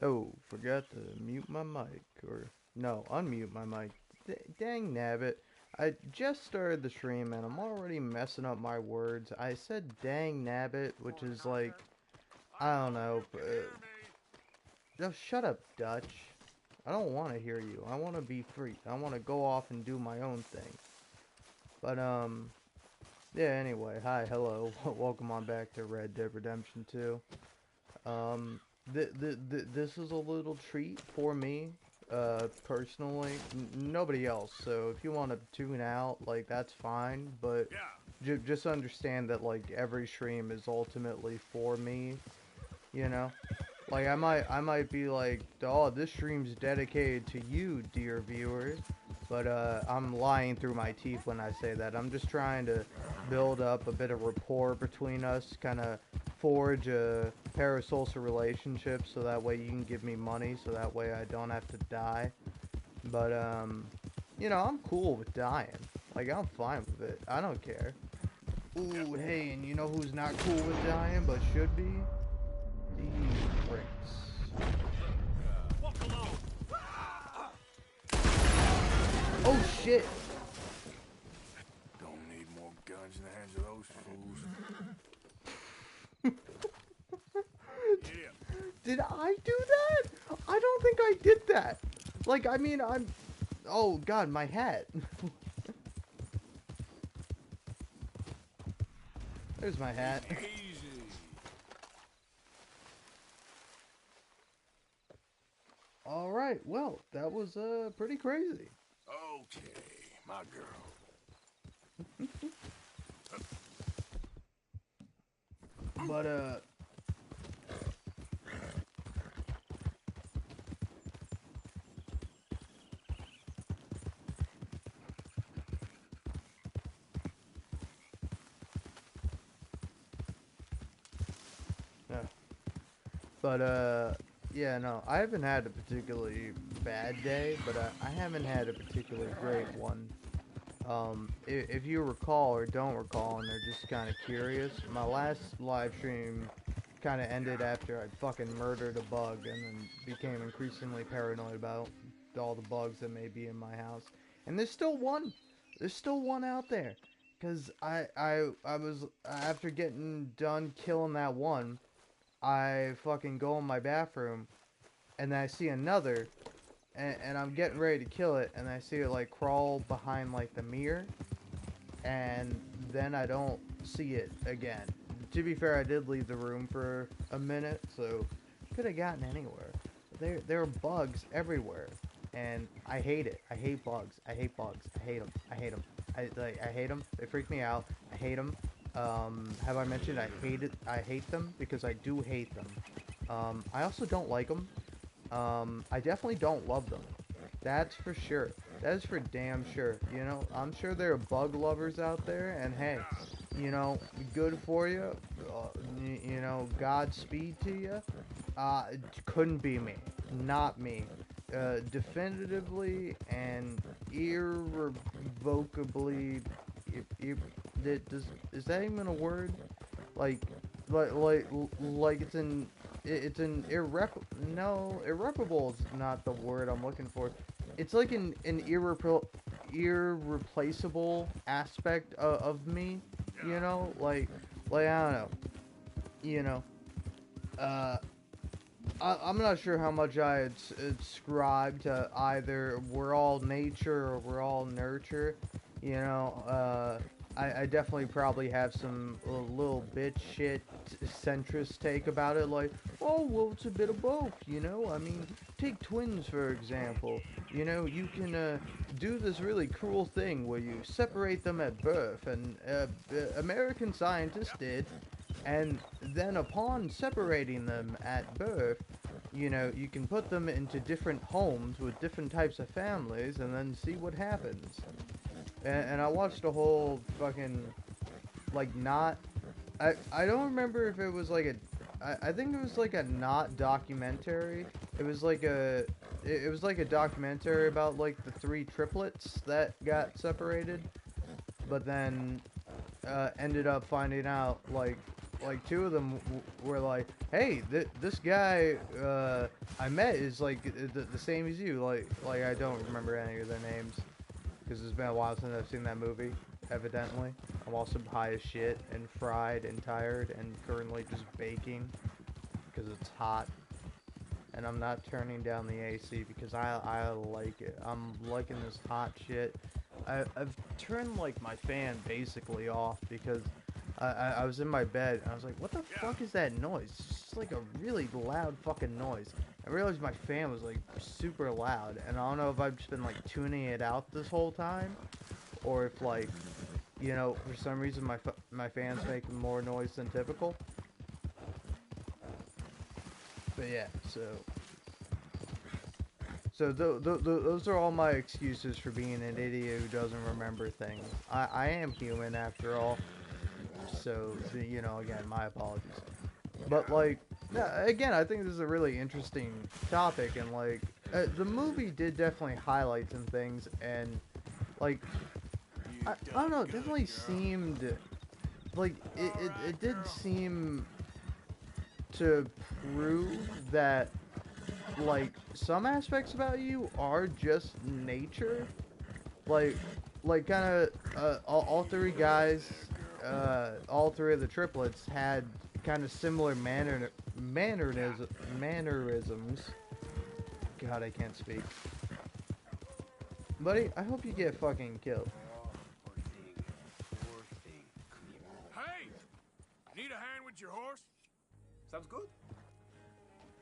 Oh, forgot to mute my mic. Or, no, unmute my mic. Dang nabbit. I just started the stream and I'm already messing up my words. I said dang nabbit, which is like, I don't know. Just shut up, Dutch. I don't want to hear you. I want to be free. I want to go off and do my own thing. But, yeah, anyway. Hi, hello. Welcome on back to Red Dead Redemption 2. Um, this is a little treat for me, personally. Nobody else. So if you want to tune out, like, that's fine. But just understand that, like, every stream is ultimately for me. You know, like I might be like, oh, this stream's dedicated to you, dear viewers. But I'm lying through my teeth when I say that. I'm just trying to build up a bit of rapport between us, kind of forge a parasocial relationship, so that way you can give me money, so that way I don't have to die. But you know, I'm cool with dying. Like, I'm fine with it. I don't care. Ooh, hey, and you know who's not cool with dying, but should be? These pricks. Oh shit! Don't need more guns in the hands of those fools. Yeah. Did I do that? I don't think I did that. Like, I mean, I'm... Oh god, my hat. There's my hat. Easy. Alright, well, that was, pretty crazy. Okay, my girl. But, yeah. But, yeah, no, I haven't had a particularly bad day, but I haven't had a particularly great one. If you recall or don't recall and are just kind of curious, my last live stream kind of ended after I fucking murdered a bug and then became increasingly paranoid about all the bugs that may be in my house. And there's still one. There's still one out there. Because I was, after getting done killing that one, I fucking go in my bathroom and then I see another and I'm getting ready to kill it and I see it like crawl behind like the mirror and then I don't see it again. To be fair, I did leave the room for a minute, so could have gotten anywhere. There are bugs everywhere, and I hate it. I hate bugs. I hate bugs. I hate them. I hate them. I hate them. They freak me out. I hate them. Have I mentioned I hate it? I hate them because I do hate them. I also don't like them. I definitely don't love them. That's for sure. That is for damn sure. You know, I'm sure there are bug lovers out there, and hey, you know, good for you. You know, Godspeed to you. It couldn't be me. Not me. Definitively and irrevocably. Is that even a word? Like, like irreparable is not the word I'm looking for. It's like an irreplaceable aspect of me, you know, like I don't know, you know, uh, I'm not sure how much I ascribe to either we're all nature or we're all nurture, you know. I definitely probably have some little bit shit centrist take about it, like, oh, well, it's a bit of both, you know. I mean, take twins, for example. You know, you can do this really cruel thing where you separate them at birth, and American scientists did, and then upon separating them at birth, you know, you can put them into different homes with different types of families and then see what happens. And I watched a whole fucking, like, not, I don't remember if it was like I think it was like a not documentary. It was like it was like a documentary about like the three triplets that got separated, but then ended up finding out like like two of them were like, "Hey, this guy I met is like the same as you." Like I don't remember any of their names because it's been a while since I've seen that movie. Evidently, I'm also high as shit and fried and tired and currently just baking because it's hot. And I'm not turning down the AC because I like it. I'm liking this hot shit. I've turned like my fan basically off because I was in my bed and I was like, what the fuck is that noise? It's just like a really loud fucking noise. I realized my fan was like super loud, and I don't know if I've just been like tuning it out this whole time, or if like, you know, for some reason my fan's making more noise than typical. But yeah, so those are all my excuses for being an idiot who doesn't remember things. I am human after all. So, you know, again, my apologies. But like, yeah, again, I think this is a really interesting topic, and like, the movie did definitely highlight some things, and like, I don't know, it definitely seemed like it did seem to prove that like some aspects about you are just nature, like kind of all three guys, all three of the triplets had kind of similar mannerisms. God, I can't speak, buddy. I hope you get fucking killed. Hey! Need a hand with your horse? Sounds good.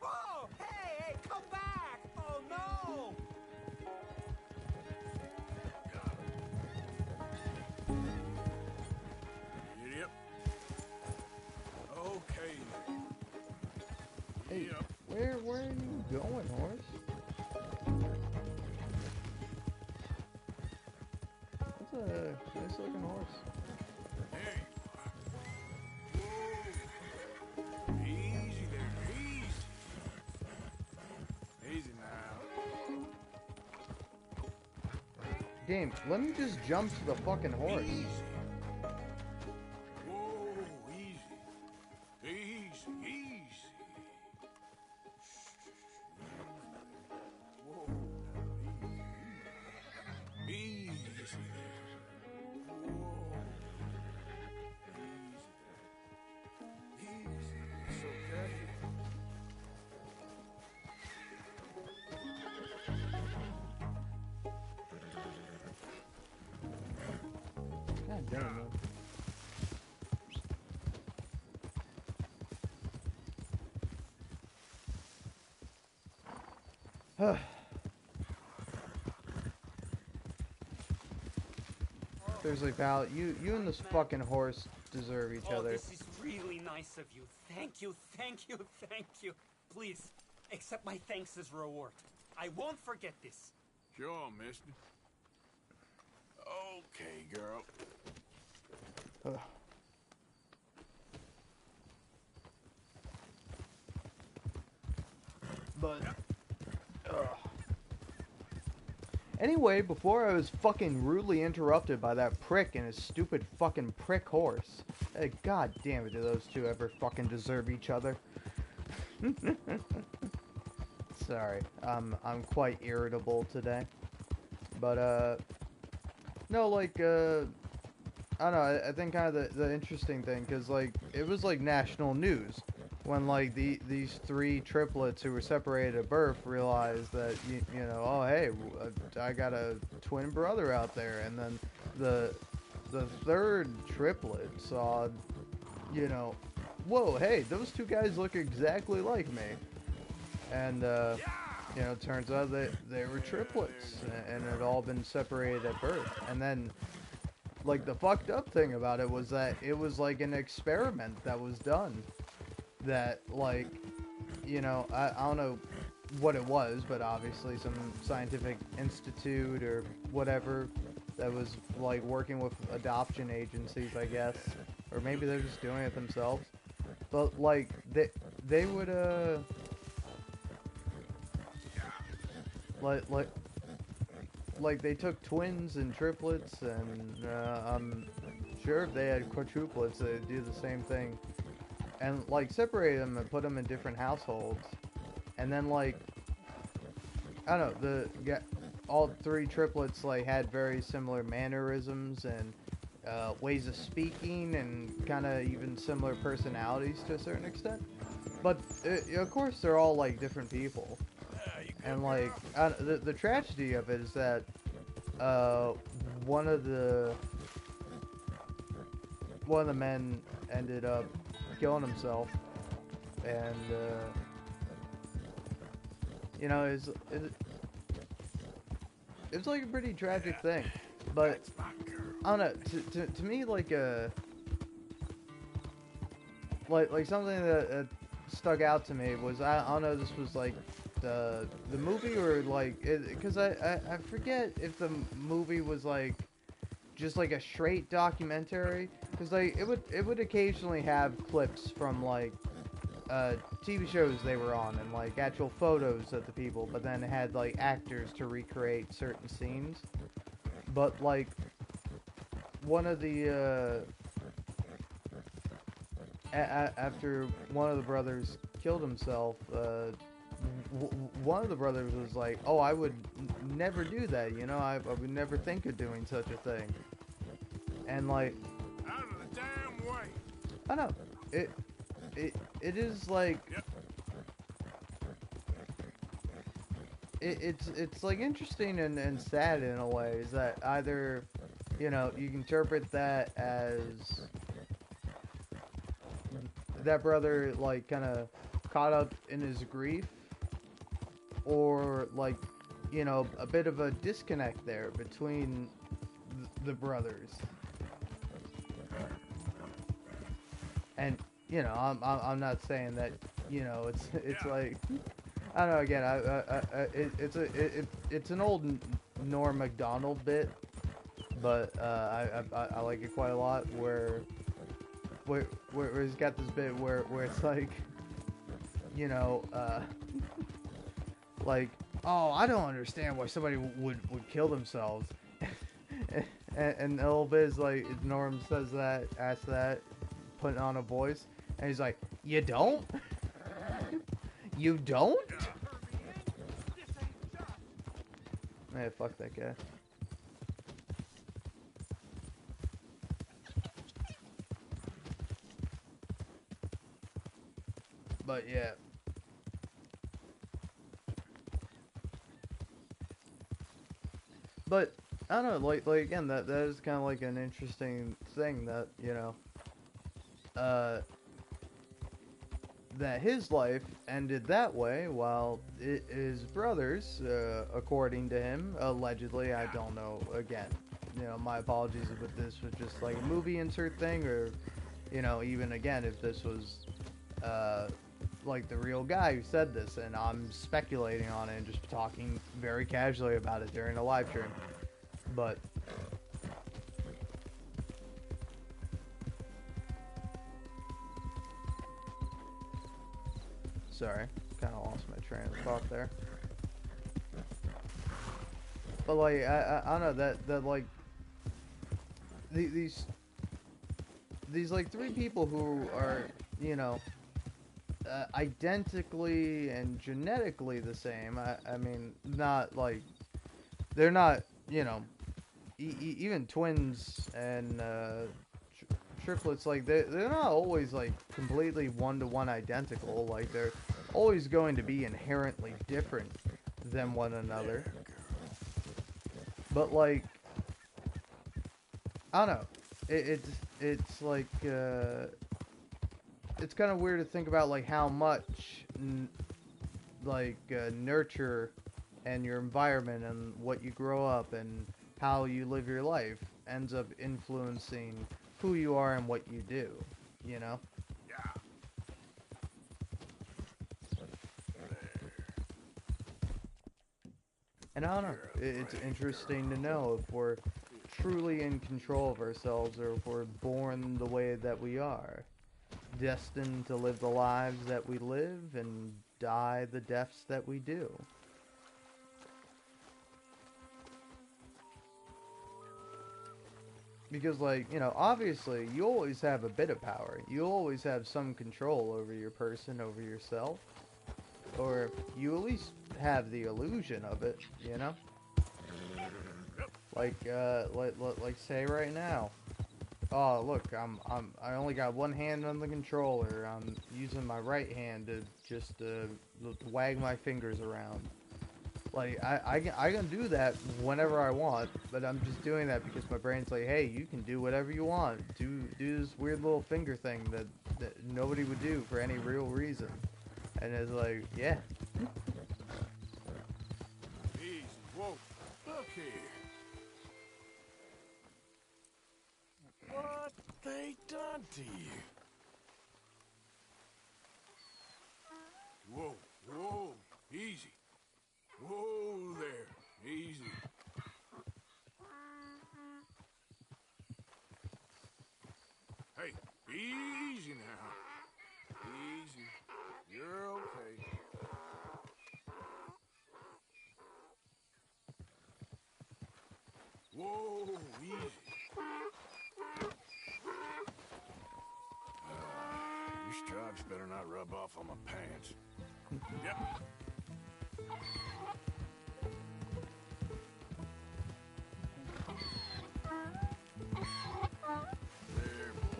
Whoa! Hey, come back! Oh no! Idiot. Okay. Hey, Yep. where are you going, horse? That's a nice looking horse. There you are. Whoa. Easy there. Easy. Easy now. Game, let me just jump to the fucking horse. Easy. Whoa. Easy. Easy. Easy. Whoa. Easy. Easy there. Whoa. Easy there. Easy. It's okay. God damn, man. Seriously, pal, you and this fucking horse deserve each other. This is really nice of you. Thank you, thank you, thank you. Please, accept my thanks as reward. I won't forget this. Sure, mister. Okay, girl. Ugh. But anyway, before I was fucking rudely interrupted by that prick and his stupid fucking prick horse. God damn it, do those two ever fucking deserve each other? Sorry, I'm quite irritable today. But no, like I don't know. I think kind of the interesting thing, because like it was like national news when like these three triplets who were separated at birth realized that you know, oh hey, I got a twin brother out there, and then the third triplet saw, you know, whoa, hey, those two guys look exactly like me, and you know, it turns out that they were triplets and had all been separated at birth, and then. Like, the fucked up thing about it was that it was like an experiment that was done. That, like, you know, I don't know what it was, but obviously some scientific institute or whatever that was, like, working with adoption agencies, I guess. Or maybe they're just doing it themselves. But, like, they would, like they took twins and triplets, and I'm sure if they had quadruplets, they'd do the same thing. and like separated them and put them in different households, and then like I don't know, all three triplets like had very similar mannerisms and ways of speaking and kind of even similar personalities to a certain extent. But of course, they're all like different people, and like the tragedy of it is that uh, one of the men ended up killing himself, and you know, it's like a pretty tragic thing. But I don't know. To me, like something that stuck out to me was I don't know, this was like the movie or like because I forget if the movie was like just like a straight documentary, because like it would occasionally have clips from like TV shows they were on and like actual photos of the people, but then it had like actors to recreate certain scenes. But like one of the after one of the brothers killed himself, one of the brothers was like, "Oh, I would never do that. You know, I would never think of doing such a thing." And like, Out of the damn way. I don't know, it is like Yep. it's like interesting and sad in a way. Is that either, you know, you can interpret that as that brother like kind of caught up in his grief, or like, you know, a bit of a disconnect there between the brothers. And you know, I'm not saying that, you know, it's like, I don't know. Again, it's an old Norm Macdonald bit, but I like it quite a lot. Where he's got this bit where it's like, you know, like, oh, I don't understand why somebody would kill themselves. And the whole bit is like, Norm says that, asks that, putting on a voice, and he's like, "You don't? You don't?" Hey, fuck that guy. But yeah. But I don't know, like again, that is kind of like an interesting thing that, you know, that his life ended that way, while his brothers, according to him, allegedly, I don't know, again, you know, my apologies if this was just like a movie insert thing, or, you know, even again, if this was, like the real guy who said this, and I'm speculating on it and just talking very casually about it during a live stream. But sorry, kind of lost my train of thought there. But like I don't know, that like these like three people who are, you know, identically and genetically the same. I mean, not like, they're not, you know, even twins and triplets, like they're not always like completely one-to-one identical. Like they're always going to be inherently different than one another. But like, I don't know, it's like it's kind of weird to think about like how much nurture and your environment and what you grow up and how you live your life ends up influencing who you are and what you do, you know? Yeah. And I don't know, it's interesting to know if we're truly in control of ourselves, or if we're born the way that we are, destined to live the lives that we live and die the deaths that we do. Because, like, you know, obviously, you always have a bit of power. You always have some control over your person, over yourself. Or you at least have the illusion of it, you know? Like say right now. Oh, look, I only got one hand on the controller. I'm using my right hand to just wag my fingers around. Like, I can do that whenever I want, but I'm just doing that because my brain's like, hey, you can do whatever you want. Do this weird little finger thing that nobody would do for any real reason. And it's like, yeah. Easy. Whoa. Look here. What they done to you? Whoa. Whoa. Easy. Whoa there. Easy. Hey, easy now. Easy. You're okay. Whoa, easy. These stripes better not rub off on my pants. Yep.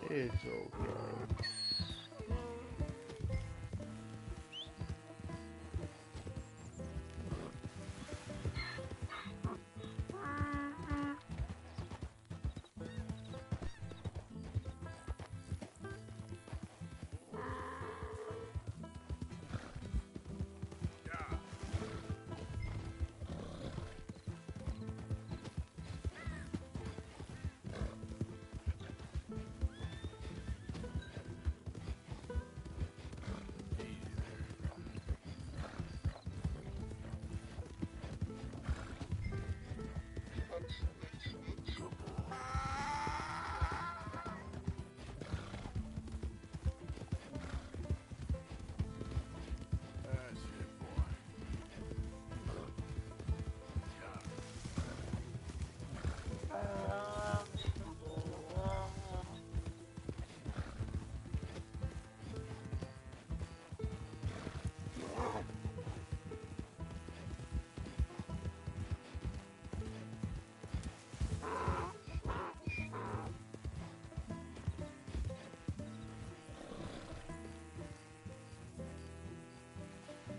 It's okay. That's it, boy.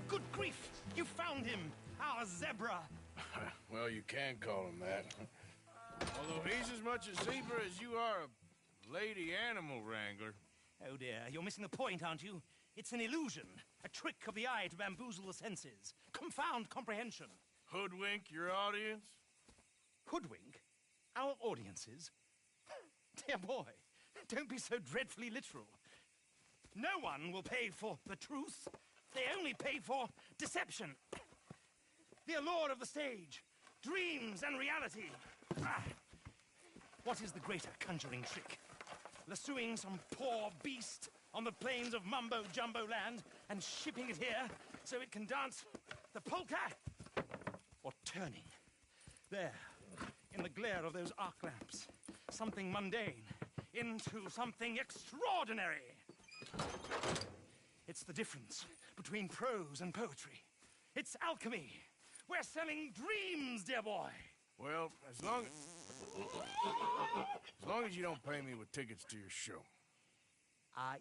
Good grief! You found him! Our zebra! Well, you can call him that. Although he's as much a zebra as you are a lady animal wrangler. Oh dear, you're missing the point, aren't you? It's an illusion, a trick of the eye to bamboozle the senses, confound comprehension. Hoodwink your audience? Hoodwink? Our audiences? Dear boy, don't be so dreadfully literal. No one will pay for the truth. They only pay for deception. The allure of the stage, dreams and reality. What is the greater conjuring trick? Lassoing some poor beast on the plains of mumbo-jumbo land and shipping it here so it can dance the polka? Or turning, there, in the glare of those arc lamps, something mundane into something extraordinary? It's the difference between prose and poetry. It's alchemy. We're selling dreams, dear boy. Well, as long as you don't pay me with tickets to your show.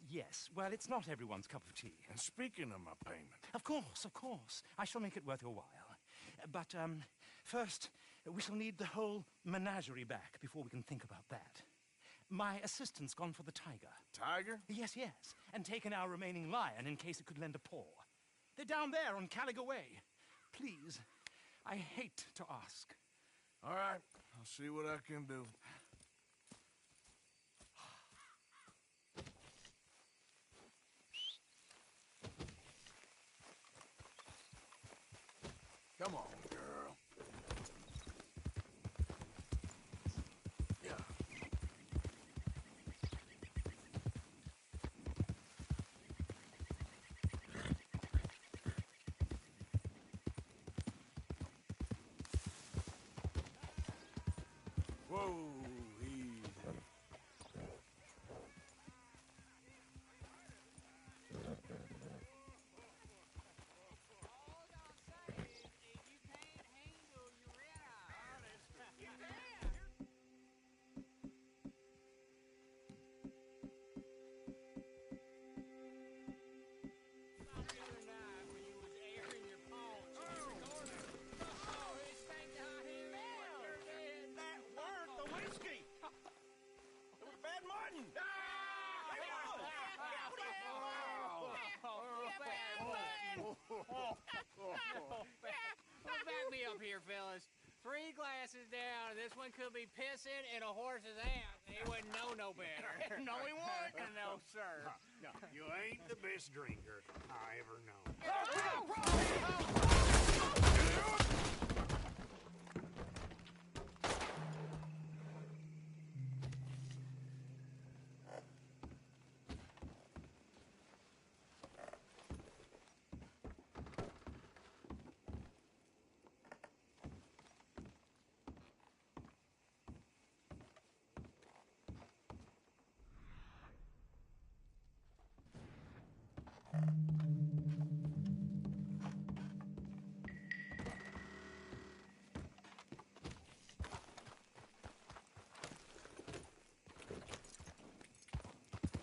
Yes. Well, it's not everyone's cup of tea. And speaking of my payment, Of course, of course. I shall make it worth your while. But, first, we shall need the whole menagerie back before we can think about that. My assistant's gone for the tiger. Tiger? Yes, yes. And taken our remaining lion in case it could lend a paw. They're down there on Caligo Way. Please, I hate to ask. All right, I'll see what I can do. Come on, girl. Yeah. Whoa, easy. Back me up here, fellas. 3 glasses down, and this one could be pissing in a horse's ass. He wouldn't know no better. No, he won't. No, sir. No, you ain't the best drinker I ever known.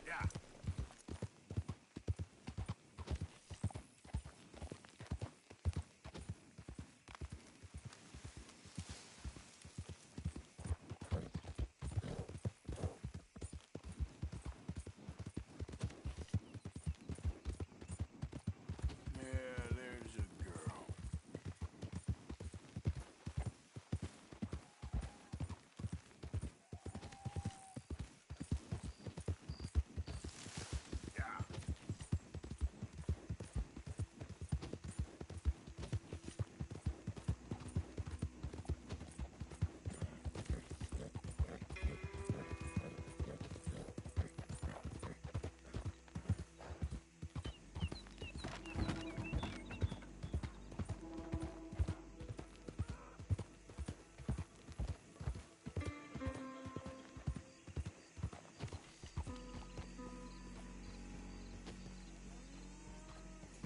Yeah. Yeah, there's a girl. Yeah.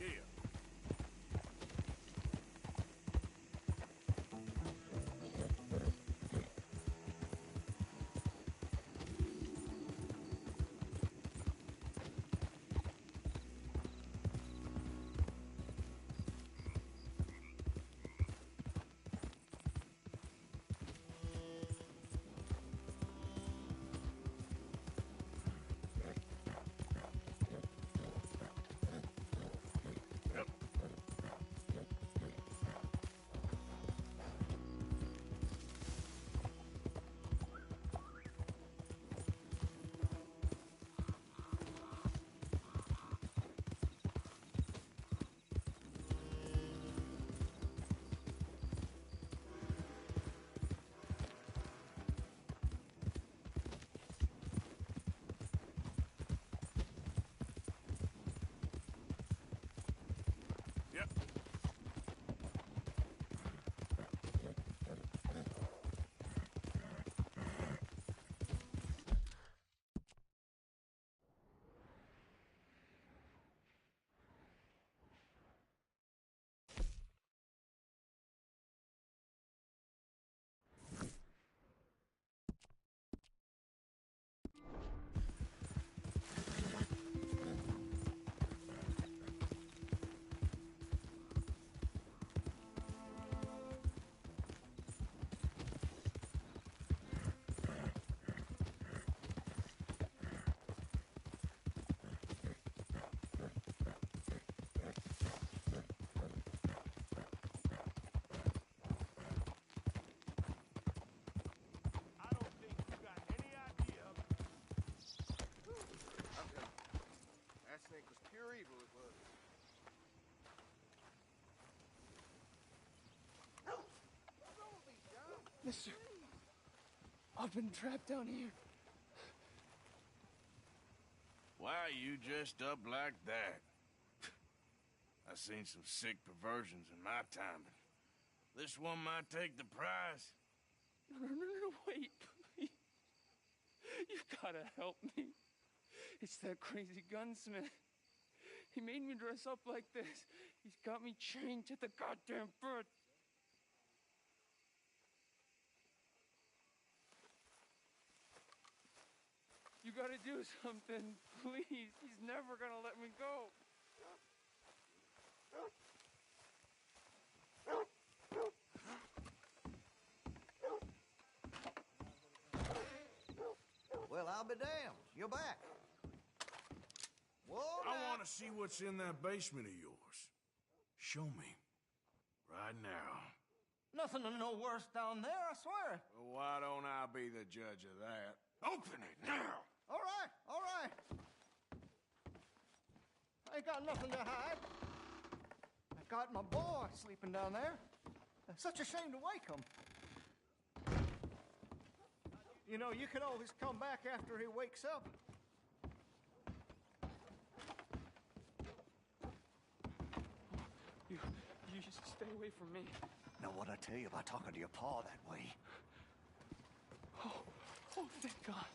Yeah. Yep. Yep. I don't think you got any idea. Okay. That snake was pure evil, it was. Mister, I've been trapped down here. Why you dressed up like that? I seen some sick perversions in my time. This one might take the prize. No, wait, please. You gotta help me. It's that crazy gunsmith. He made me dress up like this. He's got me chained to the goddamn bird. You gotta do something, please. He's never gonna let me go. Well, I'll be damned. You're back. Whoa, I now. want to see what's in that basement of yours. Show me. Right now. Nothing to no worse down there, I swear. Well, why don't I be the judge of that? Open it now! All right, all right. I ain't got nothing to hide. I got my boy sleeping down there. It's such a shame to wake him. You know, you can always come back after he wakes up. You just stay away from me. Now, what I tell you about talking to your pa that way? Oh, thank God.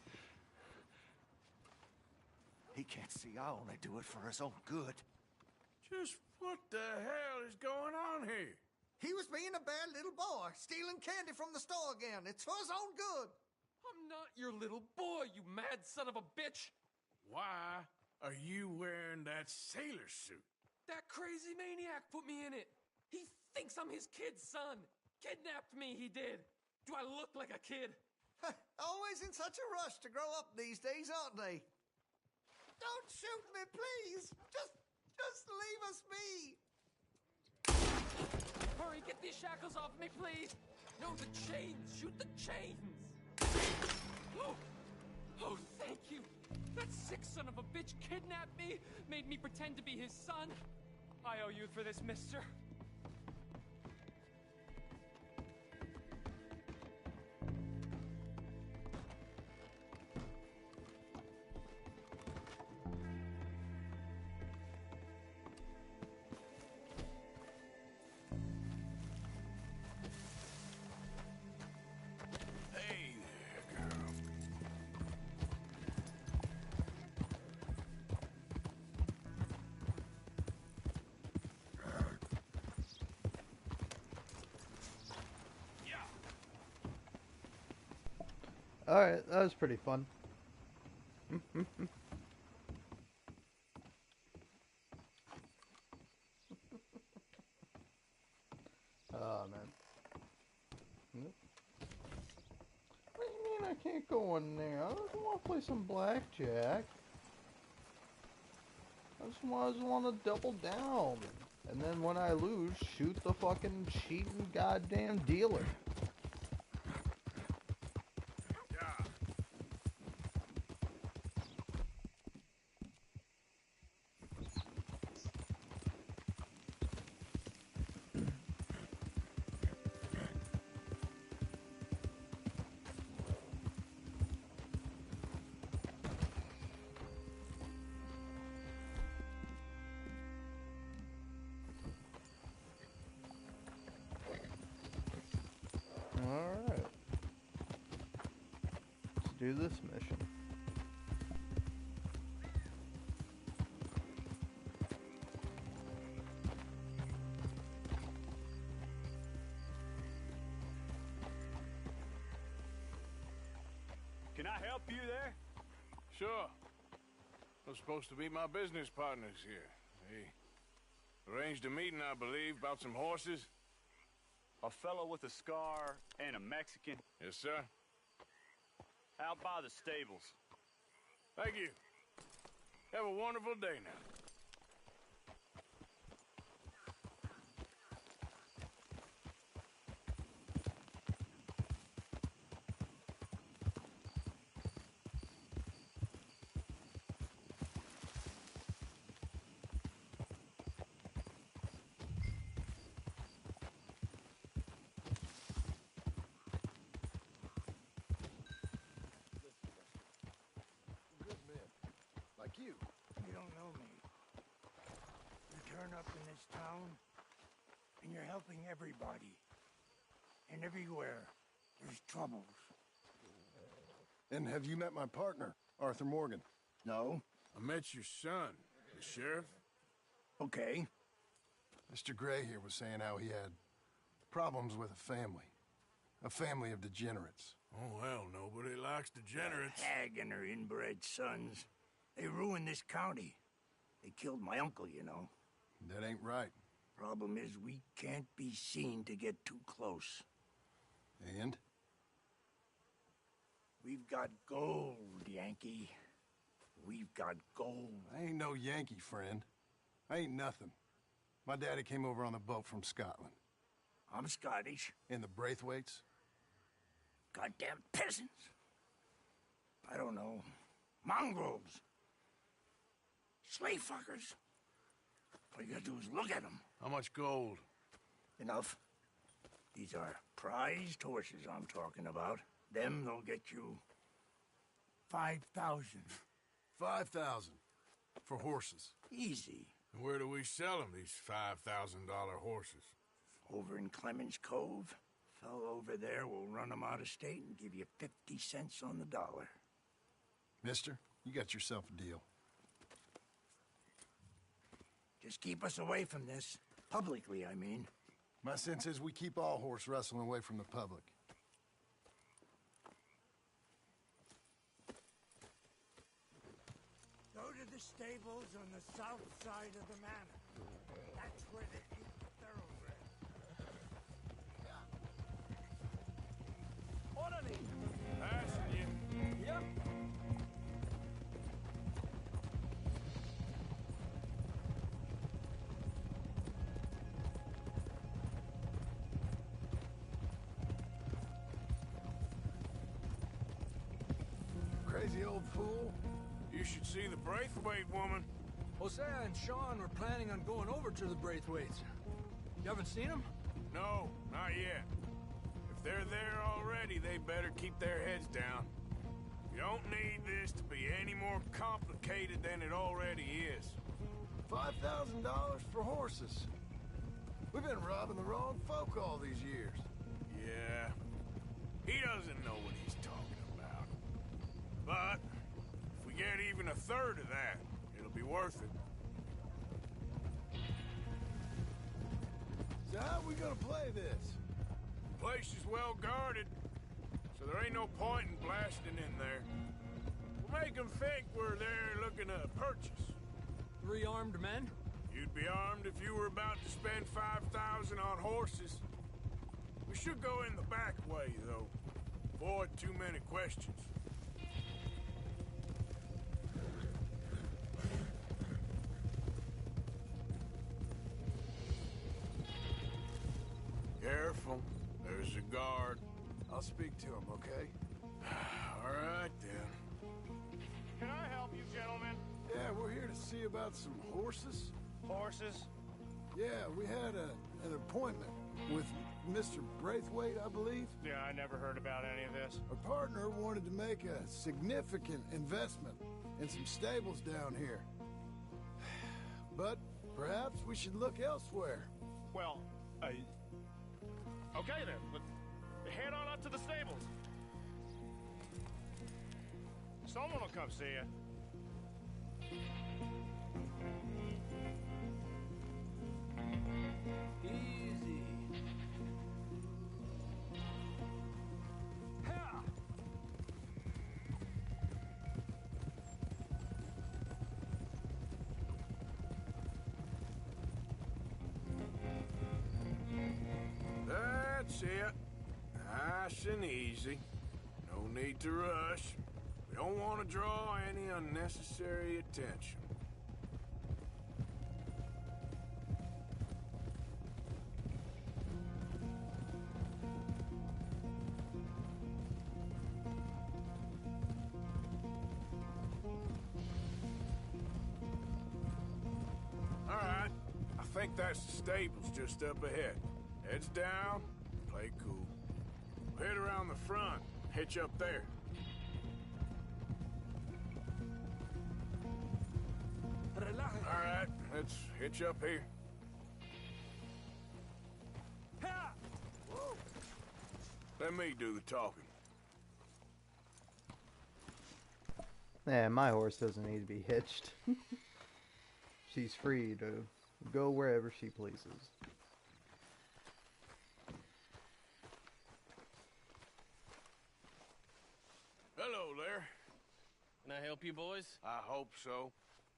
He can't see I only do it for his own good. Just what the hell is going on here? He was being a bad little boy, stealing candy from the store again. It's for his own good. I'm not your little boy, you mad son of a bitch! Why are you wearing that sailor suit? That crazy maniac put me in it! He thinks I'm his kid's son! Kidnapped me, he did! Do I look like a kid? Always in such a rush to grow up these days, aren't they? Don't shoot me, please! Just leave us be! Hurry, get these shackles off me, please! No, the chains! Shoot the chains! Oh, thank you! That sick son of a bitch kidnapped me, made me pretend to be his son. I owe you for this, mister. Hey there, girl. Alright, that was pretty fun. Oh, man. Nope. What do you mean I can't go in there? I just want to play some blackjack. I just want to double down. And then when I lose, shoot the fucking cheating goddamn dealer. Alright. Let's do this mission. Can I help you there? Sure. Those supposed to be my business partners here. They arranged a meeting, I believe, about some horses. A fellow with a scar and a Mexican Yes, sir. out by the stables. Thank you. Have a wonderful day now. You. You don't know me. You turn up in this town, and you're helping everybody. And everywhere, there's troubles. And have you met my partner, Arthur Morgan? No? I met your son, the sheriff. Okay. Mr. Gray here was saying how he had problems with a family of degenerates. Oh, well, nobody likes degenerates. Hag and her inbred sons. They ruined this county. They killed my uncle, you know. That ain't right. Problem is, we can't be seen to get too close. And? We've got gold, Yankee. We've got gold. I ain't no Yankee, friend. I ain't nothing. My daddy came over on the boat from Scotland. I'm Scottish. In the Braithwaites? Goddamn peasants. I don't know. Mongrels. Slave fuckers. All you gotta do is look at them. How much gold? Enough. These are prized horses I'm talking about. Them, they'll get you 5,000. 5,000 for horses. Easy. And where do we sell them, these $5,000 horses? Over in Clemens Cove. Fellow over there will run them out of state and give you 50 cents on the dollar. Mister, you got yourself a deal. Just keep us away from this. Publicly, I mean. My sense is we keep all horse wrestling away from the public. Go to the stables on the south side of the manor. That's where they keep the thoroughbred. Orderly! Passing you. Yep. Crazy old fool. You should see the Braithwaite woman. Hosea and Sean were planning on going over to the Braithwaites. You haven't seen them? No, not yet. If they're there already, they better keep their heads down. You don't need this to be any more complicated than it already is. $5,000 for horses. We've been robbing the wrong folk all these years. Yeah. He doesn't know what he's talking about. But if we get even a third of that, it'll be worth it. So how are we gonna play this? The place is well guarded, so there ain't no point in blasting in there. We'll make them think we're there looking to purchase. 3 armed men? You'd be armed if you were about to spend 5,000 on horses. We should go in the back way, though. Avoid too many questions. Careful. There's a guard. I'll speak to him, okay? All right, then. Can I help you, gentlemen? Yeah, we're here to see about some horses. Horses? Yeah, we had an appointment with Mr. Braithwaite, I believe. Yeah, I never heard about any of this. Our partner wanted to make a significant investment in some stables down here. But perhaps we should look elsewhere. Well, okay then. But head on up to the stables. Someone will come see you. Easy. Ha! That's it. Nice and easy. No need to rush. We don't want to draw any unnecessary attention. All right. I think that's the stables just up ahead. Heads down, play cool. Head around the front, hitch up there. All right, let's hitch up here. Ha! Whoa. Let me do the talking. Yeah, my horse doesn't need to be hitched. She's free to go wherever she pleases. Hello there. Can I help you, boys? I hope so.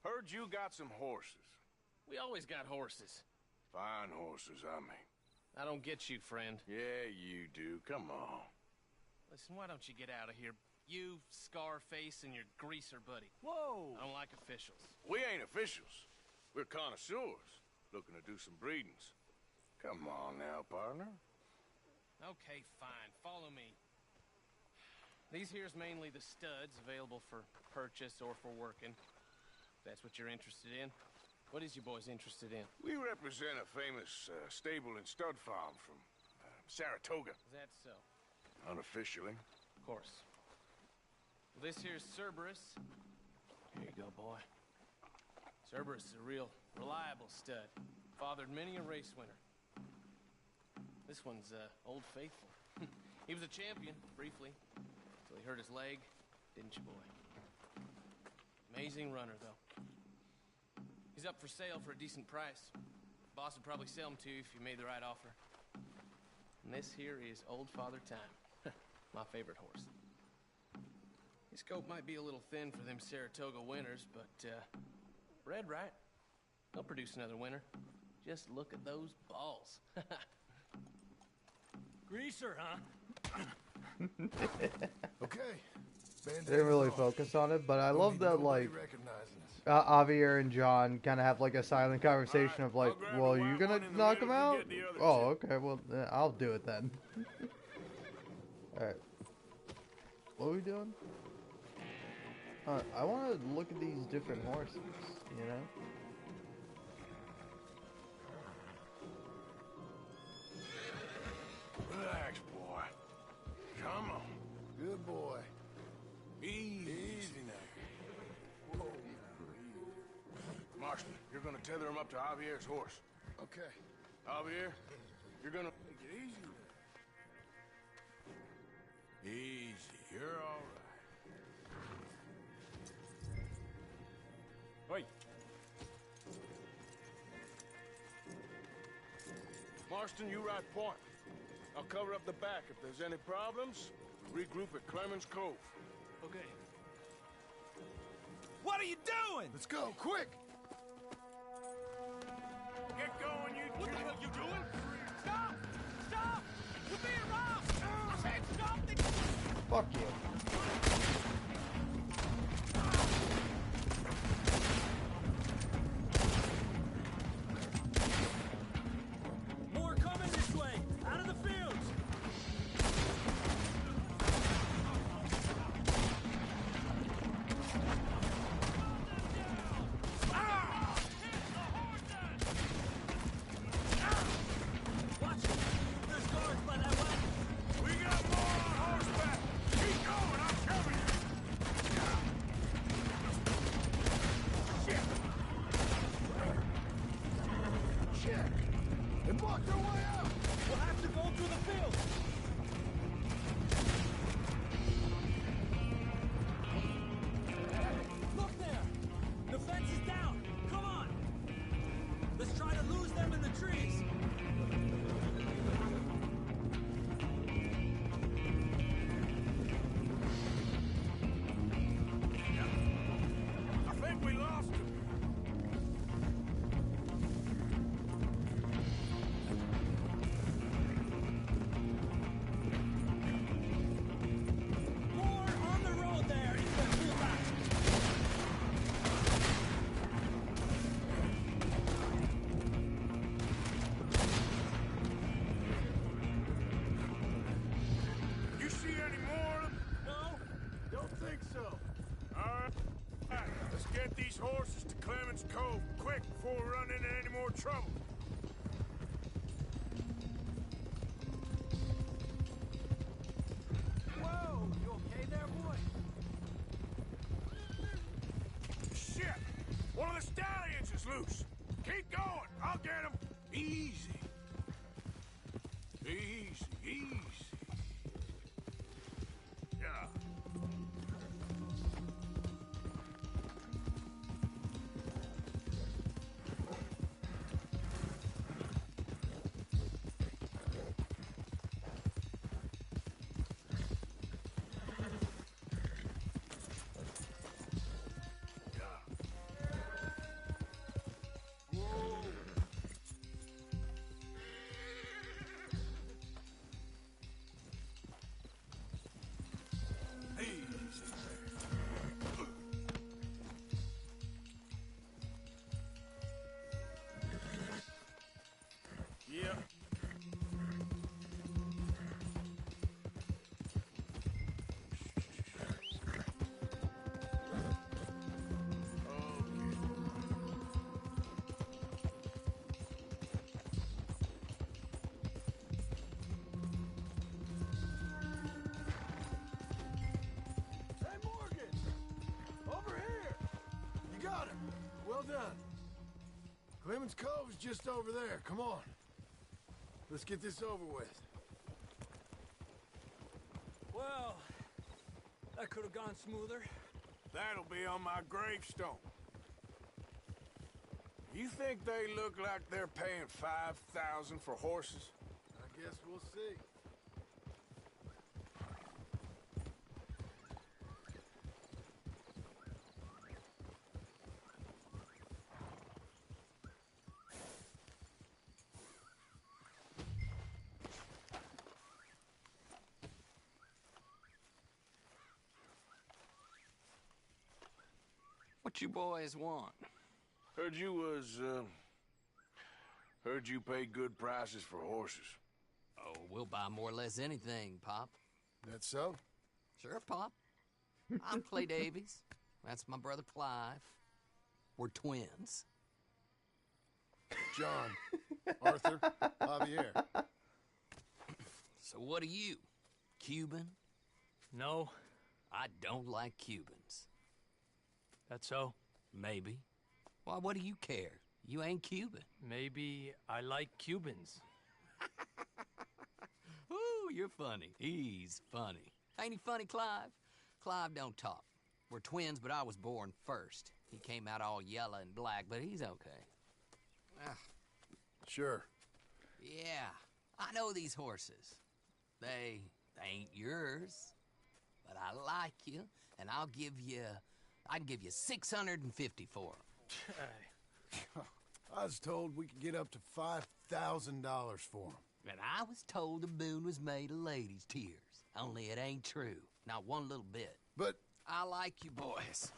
Heard you got some horses. We always got horses. Fine horses, I mean. I don't get you, friend. Yeah, you do. Come on. Listen, why don't you get out of here? You, Scarface, and your greaser buddy. Whoa! I don't like officials. We ain't officials. We're connoisseurs. looking to do some breedings. Come on now, partner. Okay, fine. Follow me. These here's mainly the studs available for purchase or for working. If that's what you're interested in. What is you boys interested in? We represent a famous stable and stud farm from Saratoga. Is that so? Unofficially. Of course. Well, this here's Cerberus. Here you go, boy. Cerberus is a real reliable stud. Fathered many a race winner. This one's Old Faithful. He was a champion, briefly, until he hurt his leg, didn't you, boy? Amazing runner, though. He's up for sale for a decent price. Boss would probably sell him to you if you made the right offer. And this here is Old Father Time, my favorite horse. His coat might be a little thin for them Saratoga winters, but bred right, they'll produce another winter. Just look at those balls. Greaser, huh? Okay. They didn't really focus on it, but I love that, like, recognizing us. Javier and John kind of have, like, a silent conversation of, like, well, you gonna knock him out? Oh, okay, well, I'll do it then. Alright. What are we doing? I want to look at these different horses, you know? Relax, boy. Come on. Good boy. Easy now. Whoa. Marston, you're gonna tether him up to Javier's horse. Okay. Javier, you're gonna take it easy. Easy, you're all right. Wait. Marston, you ride point. I'll cover up the back. If there's any problems, regroup at Clemens Cove. Okay. What are you doing? Let's go, quick! Get going, you What two. the hell you doing? Stop! Stop! You're being robbed! I said stop! Fuck you. More coming this way! Out of the fields! Watch it! There's guards by that wagon! We got more on horseback. Keep going, I'm coming. Shit. Shit! They blocked our way out! We'll have to go through the fields! Look there! The fence is down! Come on! Let's try to lose them in the trees! I think we lost him. More on the road there if they pull back! You see any more of them? No? Don't think so. All right. Let's get these horses to Clemens Cove quick before we run into any more trouble. Whoa! You okay there, boy? Shit! One of the stallions is loose. Keep going. I'll get him. Easy. Easy, easy. Yeah. done. Clemens Cove's just over there. Come on. Let's get this over with. Well, that could have gone smoother. That'll be on my gravestone. You think they look like they're paying $5,000 for horses? I guess we'll see. What you boys want? Heard you pay good prices for horses. Oh, we'll buy more or less anything, Pop. That so? Sure, Pop. I'm Clay Davies. That's my brother Clive. We're twins. John, Arthur, Javier. So what are you? Cuban? No, I don't like Cubans. that's so. Maybe. Why, what do you care? You ain't Cuban. Maybe I like Cubans. Ooh, you're funny. He's funny. Ain't he funny, Clive? Clive don't talk. We're twins, but I was born first. He came out all yellow and black, but he's okay. Ah, Sure. yeah, I know these horses. They ain't yours, but I like you, and I can give you 650 for them. I was told we could get up to $5,000 for him. And I was told the moon was made of ladies' tears. Only it ain't true. Not one little bit. But I like you boys,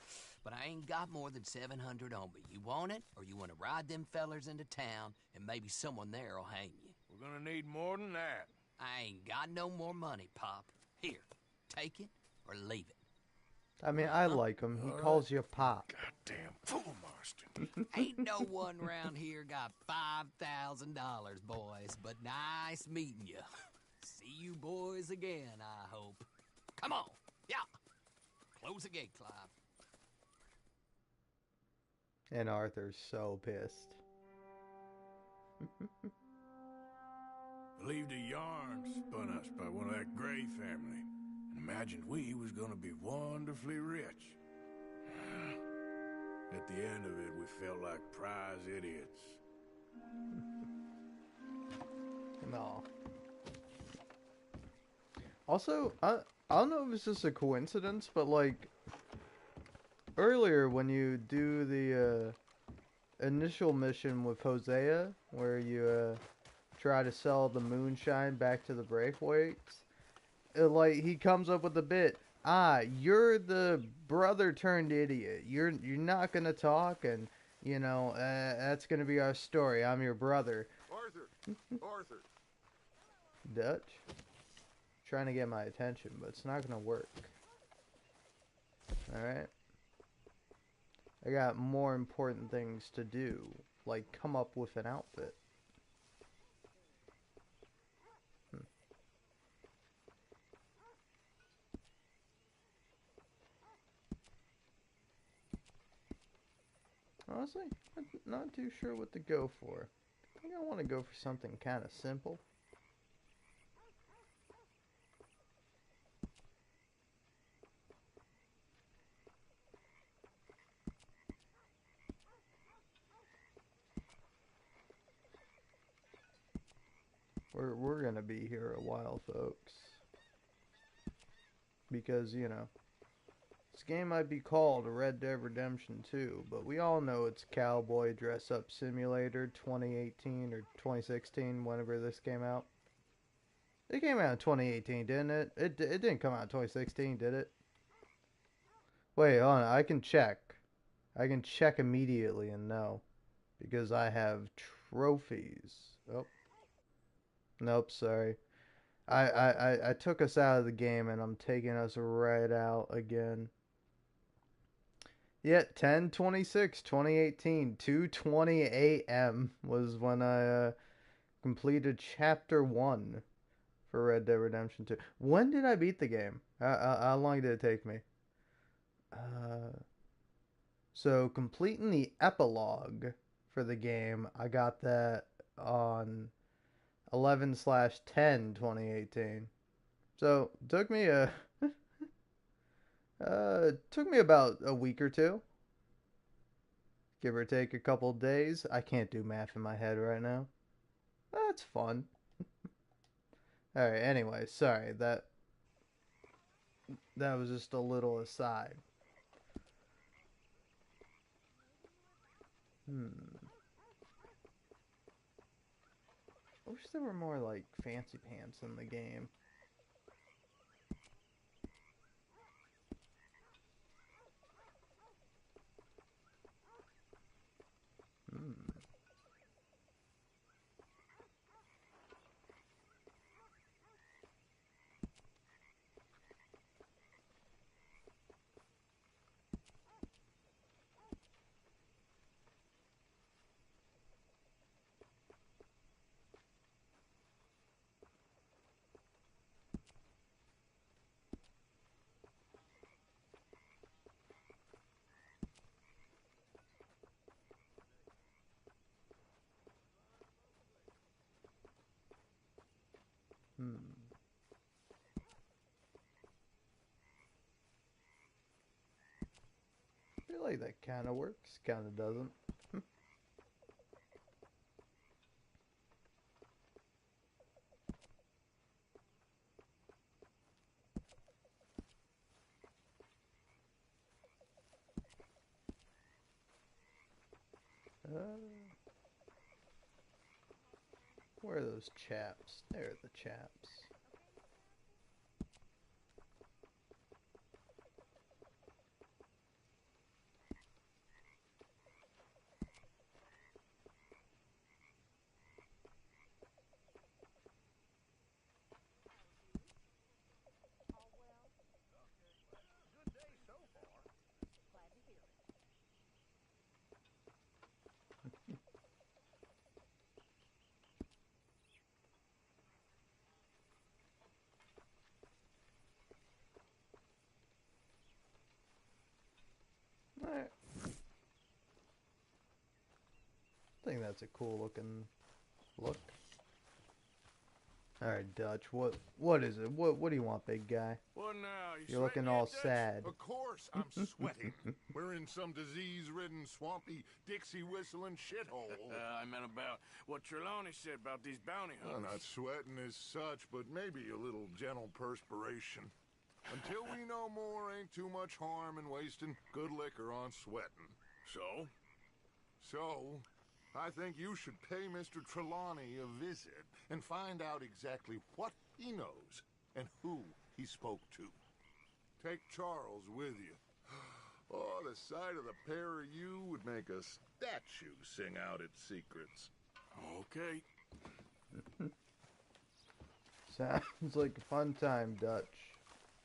but I ain't got more than 700 on me. You want it, or you want to ride them fellers into town, and maybe someone there'll hang you? We're gonna need more than that. I ain't got no more money, Pop. Here, take it or leave it. I mean, I like him. He calls you Pop. Goddamn fool, Marston. Ain't no one round here got $5,000, boys, but nice meeting you. See you boys again, I hope. Come on, yeah. Close the gate, Clive. And Arthur's so pissed. Believed a yarn spun us by one of that Gray family. And imagined we was gonna be wonderfully rich. At the end of it, we felt like prize idiots. No. Also, I don't know if it's just a coincidence, but like earlier when you do the initial mission with Hosea, where you try to sell the moonshine back to the Braithwaites, like he comes up with a bit. You're the brother turned idiot. You're not gonna talk, and you know that's gonna be our story. I'm your brother. Arthur. Dutch. Trying to get my attention, but it's not gonna work. Alright. I got more important things to do, like come up with an outfit. Honestly, I'm not too sure what to go for. I think I want to go for something kind of simple. We're gonna be here a while, folks. Because, you know, this game might be called Red Dead Redemption 2, but we all know it's Cowboy Dress Up Simulator 2018 or 2016, whenever this came out. It came out in 2018, didn't it? It didn't come out in 2016, did it? Wait, hold on, I can check. I can check immediately and know. Because I have trophies. Oh. Nope, sorry. I took us out of the game and I'm taking us right out again. Yeah, 10/26/2018, 2:20 a.m. was when I completed Chapter 1 for Red Dead Redemption 2. When did I beat the game? How long did it take me? So completing the epilogue for the game, I got that on 11/10/2018. So took me about a week or two, give or take a couple days. I can't do math in my head right now. That's fun. All right. Anyway, sorry that was just a little aside. I wish there were more like fancy pants in the game. Hmm. Hmm. I feel like that kind of works, kind of doesn't. Where are those chaps? There are the chaps. Alright. I think that's a cool looking look. Alright, Dutch, what is it? What do you want, big guy? What now? You're looking all sad. Of course, I'm sweating. We're in some disease-ridden, swampy, Dixie-whistling shithole. I meant about what Trelawney said about these bounty Well, hunters. not sweating as such, but maybe a little gentle perspiration. Until we know more, ain't too much harm in wasting good liquor on sweating. So? So, I think you should pay Mr. Trelawney a visit and find out exactly what he knows and who he spoke to. Take Charles with you. Oh, the sight of the pair of you would make a statue sing out its secrets. Okay. Sounds like a fun time, Dutch.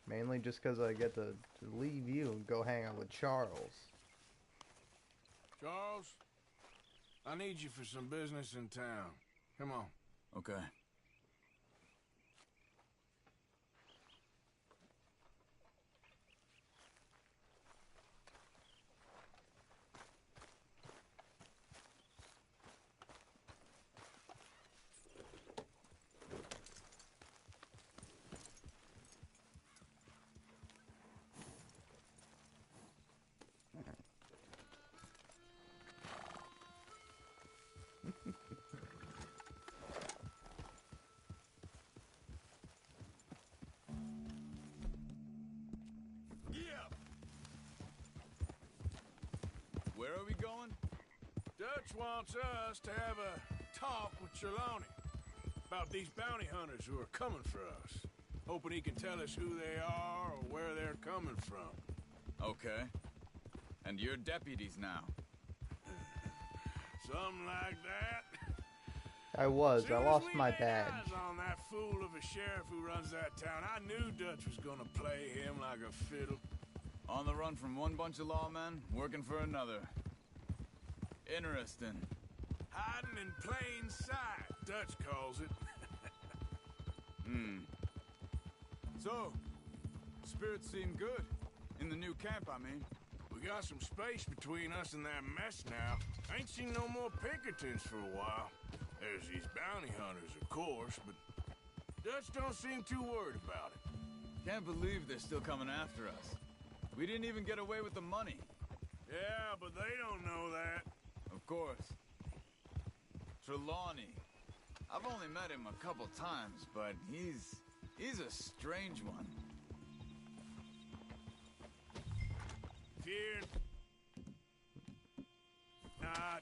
Mainly just because I get to leave you and go hang out with Charles. Charles, I need you for some business in town. Come on. Okay. Where are we going? Dutch wants us to have a talk with Trelawney about these bounty hunters who are coming for us. Hoping he can tell us who they are or where they're coming from. Okay. And you're deputies now. Something like that. I lost my badge. Eyes on that fool of a sheriff who runs that town. I knew Dutch was gonna play him like a fiddle. On the run from one bunch of lawmen, working for another. Interesting. Hiding in plain sight, Dutch calls it. So, spirits seem good. In the new camp, I mean. We We got some space between us and that mess now. Ain't seen no more Pinkertons for a while. There's these bounty hunters, of course, but Dutch don't seem too worried about it. Can't believe they're still coming after us. We didn't even get away with the money. Yeah, but they don't know that. Of course. Trelawney. I've only met him a couple times, but he's a strange one. Fear? Nah,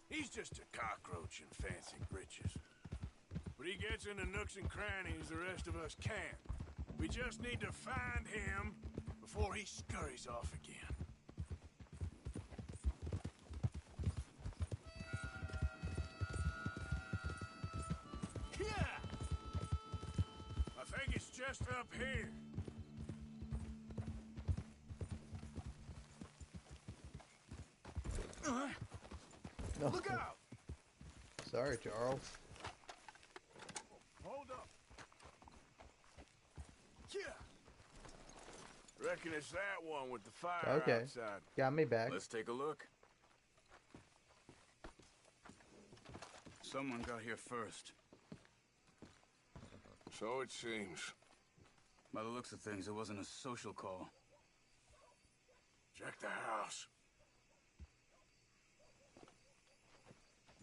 he's just a cockroach in fancy breeches. But he gets into nooks and crannies the rest of us can't. We just need to find him before he scurries off again. Yeah! I think it's just up here. No. Look out! Sorry, Charles. Hold up. Yeah. Reckon it's that one with the fire Okay. outside. Got me back. Let's take a look. Someone got here first. So it seems. By the looks of things, it wasn't a social call. Check the house.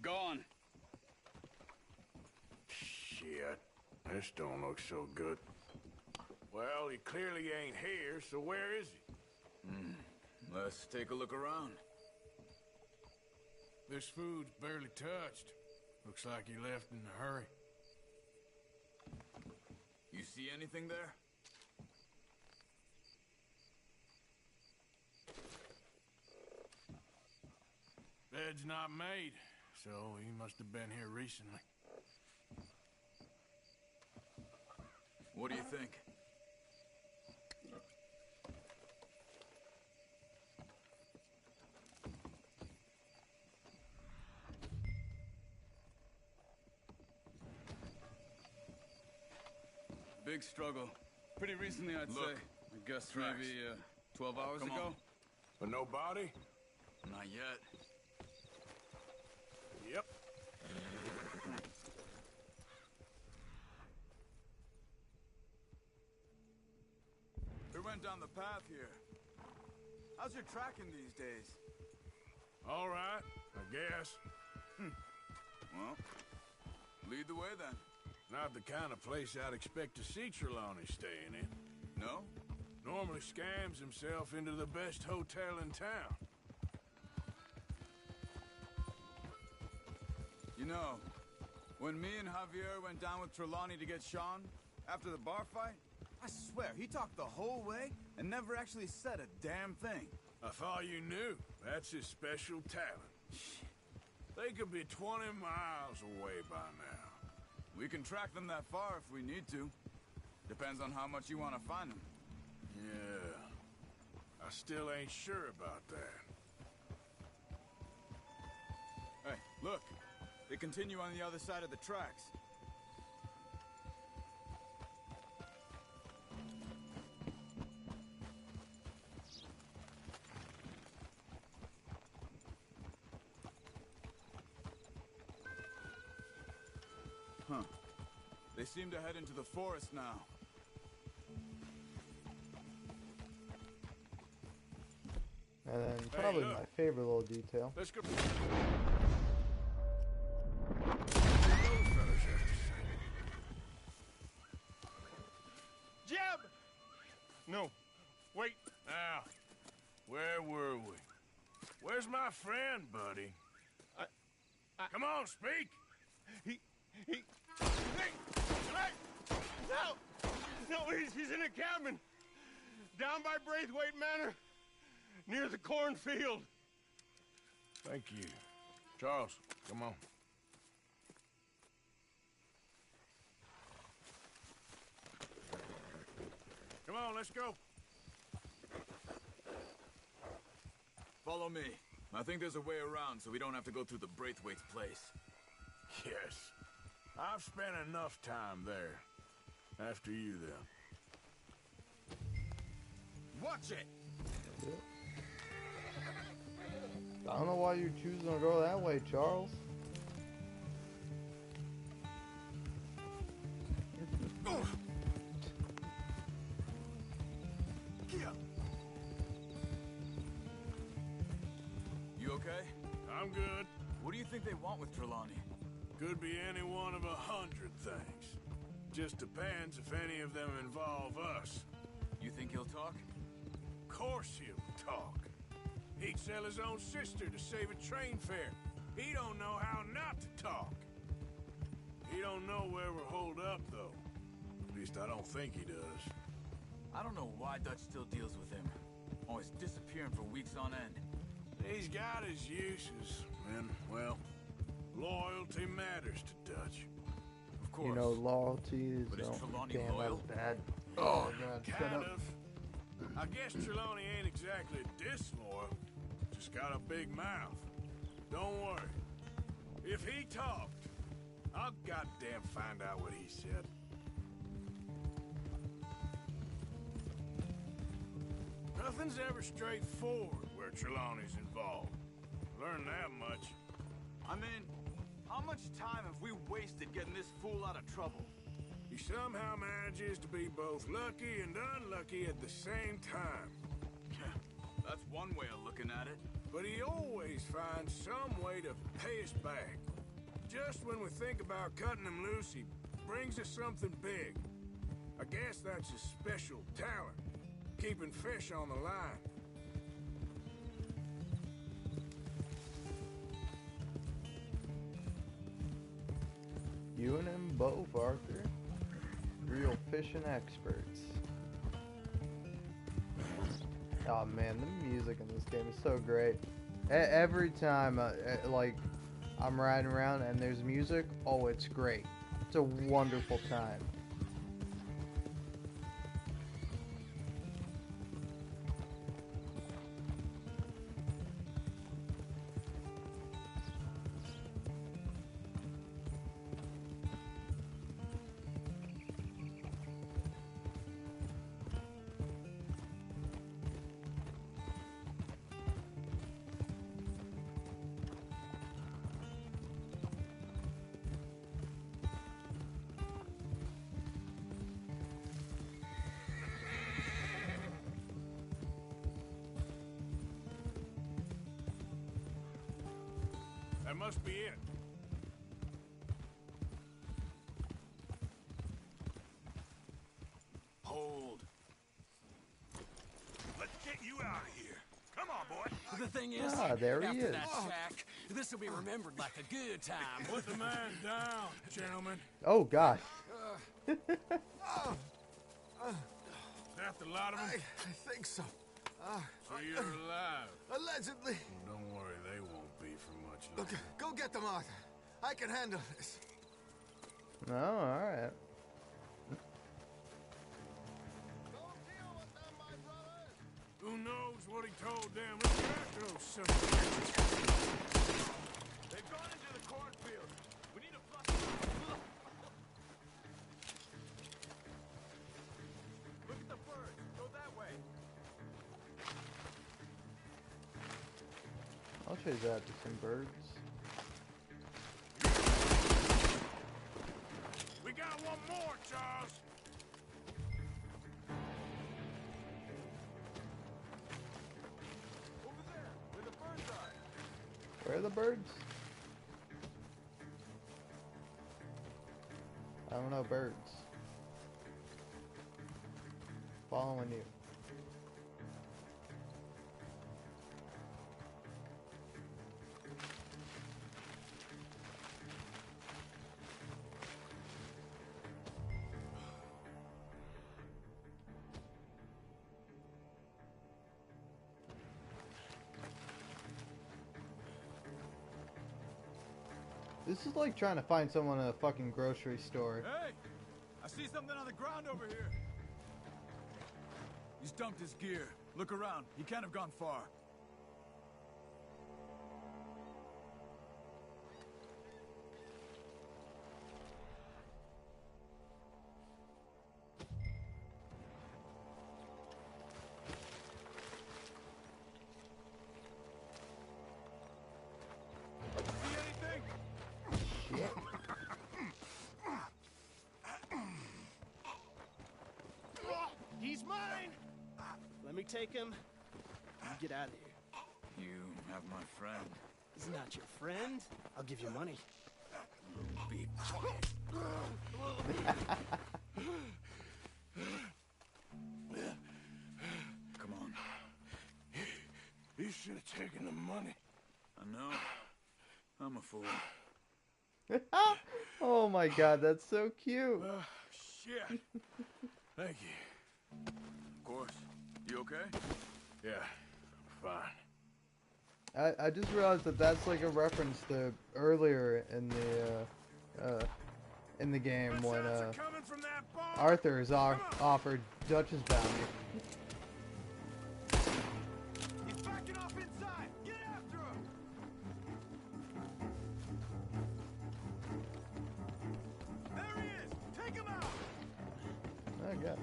Gone. Shit. This don't look so good. Well, he clearly ain't here, so where is he? Let's take a look around. This food's barely touched. Looks like he left in a hurry. You see anything there? Bed's not made, so he must have been here recently. What do you think? Big struggle. Pretty recently, I'd say. I guess Tracks. maybe 12 hours Come ago. on. But no body? Not yet. Yep. We went down the path here. How's your tracking these days? All right, I guess. Well, lead the way then. Not the kind of place I'd expect to see Trelawney staying in. No? Normally scams himself into the best hotel in town. You know, when me and Javier went down with Trelawney to get Sean, after the bar fight, I swear, he talked the whole way and never actually said a damn thing. I thought you knew. That's his special talent. They could be 20 miles away by now. We can track them that far if we need to. Depends on how much you want to find them. Yeah. I still ain't sure about that. Hey, look. They continue on the other side of the tracks. Huh. They seem to head into the forest now. And then probably look. my favorite little detail. Let's go. Jeb! No. Wait. Now, where were we? Where's my friend, buddy? Come on, speak! Hey! No, he's in a cabin. Down by Braithwaite Manor. Near the cornfield. Thank you. Charles, come on. Come on, let's go. Follow me. I think there's a way around so we don't have to go through the Braithwaite's place. Yes. I've spent enough time there. After you, then. Watch it! I don't know why you're choosing to go that way, Charles. You okay? I'm good. What do you think they want with Trelawney? Could be any one of 100 things. Just depends if any of them involve us. You think he'll talk? Of course he'll talk. He'd sell his own sister to save a train fare. He don't know how not to talk. He don't know where we're holed up, though. At least I don't think he does. I don't know why Dutch still deals with him. Always disappearing for weeks on end. He's got his uses, and, well, loyalty matters to Dutch. Of course. You know, loyalty is But is Trelawney damn, that loyal? was bad. Oh, God, shut kind up. of. I guess Trelawney ain't exactly disloyal. Just got a big mouth. Don't worry. If he talked, I'll goddamn find out what he said. Nothing's ever straightforward where Trelawney's involved. Learn that much. I mean, how much time have we wasted getting this fool out of trouble? He somehow manages to be both lucky and unlucky at the same time. That's one way of looking at it. But he always finds some way to pay us back. Just when we think about cutting him loose, he brings us something big. I guess that's his special talent, keeping fish on the line. You and him both, Arthur. Real fishing experts. Oh man, the music in this game is so great. Every time, like, I'm riding around and there's music, oh, it's great. It's a wonderful time. That must be it. Hold. Let's get you out of here. Come on, boy. The thing is, Ah, there he after is. that shack, this will be remembered like a good time. Put the man down, gentlemen. Oh gosh. That the lot of them? I think so. So you're alive. Allegedly. Well, don't worry, they won't be for much Look, longer. go get them, Arthur. I can handle this. Oh, alright. Who knows what he told them? Let's get after those sons of bitches. They've gone into the cornfield. We need to flush them. Look at the birds. Go that way. I'll chase after some birds. We got one more, Charles. Over there, where the birds are. Where are the birds? I don't know birds. Following you. This is like trying to find someone in a fucking grocery store. Hey! I see something on the ground over here. He's dumped his gear. Look around. He can't have gone far. Let me take him. You get out of here. You have my friend. He's not your friend. I'll give you money. Be quiet. Come on. You should have taken the money. I know. I'm a fool. Oh my god, that's so cute. Shit. Thank you. Of course. You okay? Yeah, fine. I just realized that that's like a reference to earlier in the game when Arthur is offered Dutch's bounty. He's backing off inside. Get after him. There he is. Take him out. Oh god.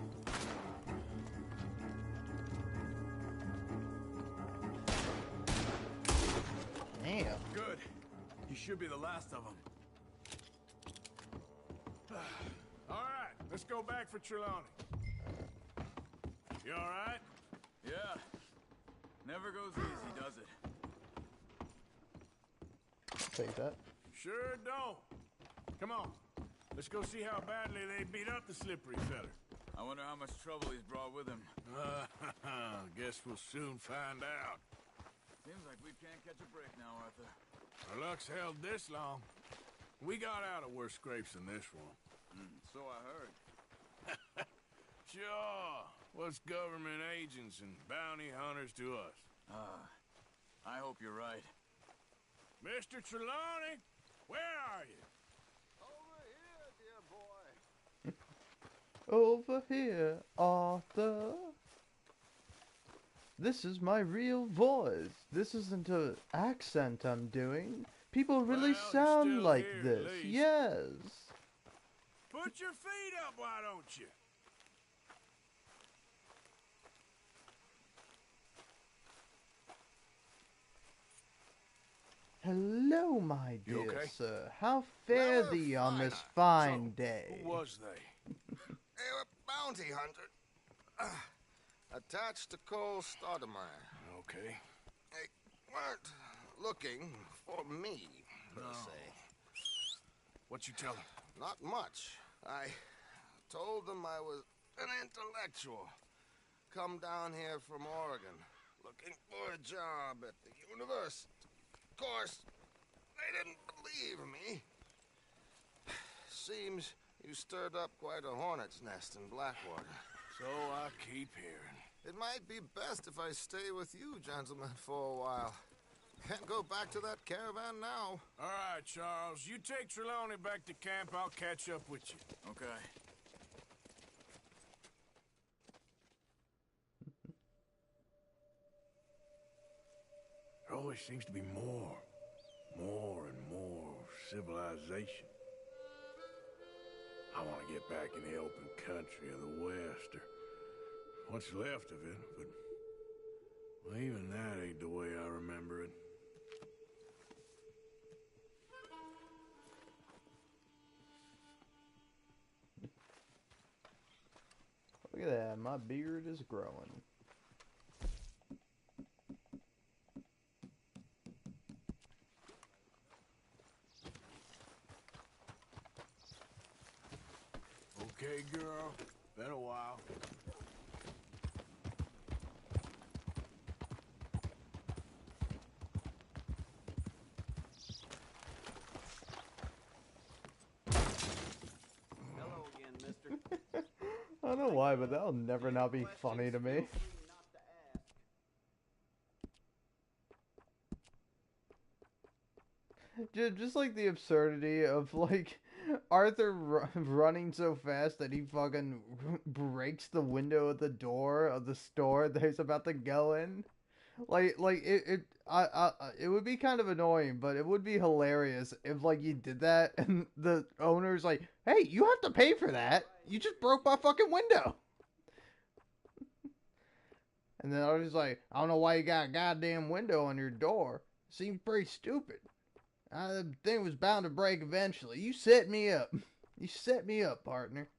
Damn. Good. He should be the last of them. All right, let's go back for Trelawney. You all right? Yeah. Never goes easy, does it? Take that. Sure don't. Come on. Let's go see how badly they beat up the slippery feller. I wonder how much trouble he's brought with him. Guess we'll soon find out. Seems like we can't catch a break now, Arthur. Our luck's held this long. We got out of worse scrapes than this one. So I heard. Sure. What's government agents and bounty hunters to us? I hope you're right. Mr. Trelawney, where are you? Over here, Arthur. This is my real voice. This isn't an accent I'm doing. People really Well, sound you're still like here, at this. least. Yes. Put your feet up, why don't you? Hello, my You dear okay? sir. How fare Well, thee on fine, this fine So, day? who was they? They were bounty hunter. Attached to Cole Stoudemire. Okay. They weren't looking for me, per se. What you tell them? Not much. I told them I was an intellectual. Come down here from Oregon, looking for a job at the university. Of course, they didn't believe me. Seems you stirred up quite a hornet's nest in Blackwater. So I keep hearing. It might be best if I stay with you, gentlemen, for a while. Can't go back to that caravan now. All right, Charles. You take Trelawney back to camp. I'll catch up with you. Okay. There always seems to be more and more civilization. I want to get back in the open country of the West, or what's left of it, but well, even that ain't the way I remember it. Look at that. My beard is growing. Okay, girl. Been a while. Hello again, mister. I don't know why, but that'll never not be funny to me. Just like the absurdity of like Arthur running so fast that he fucking breaks the window of the door of the store that he's about to go in. It would be kind of annoying, but it would be hilarious if like you did that and the owner's like, "Hey, you have to pay for that. You just broke my fucking window." And then I was like, "I don't know why you got a goddamn window on your door. Seems pretty stupid. The thing was bound to break eventually. You set me up. You set me up, partner."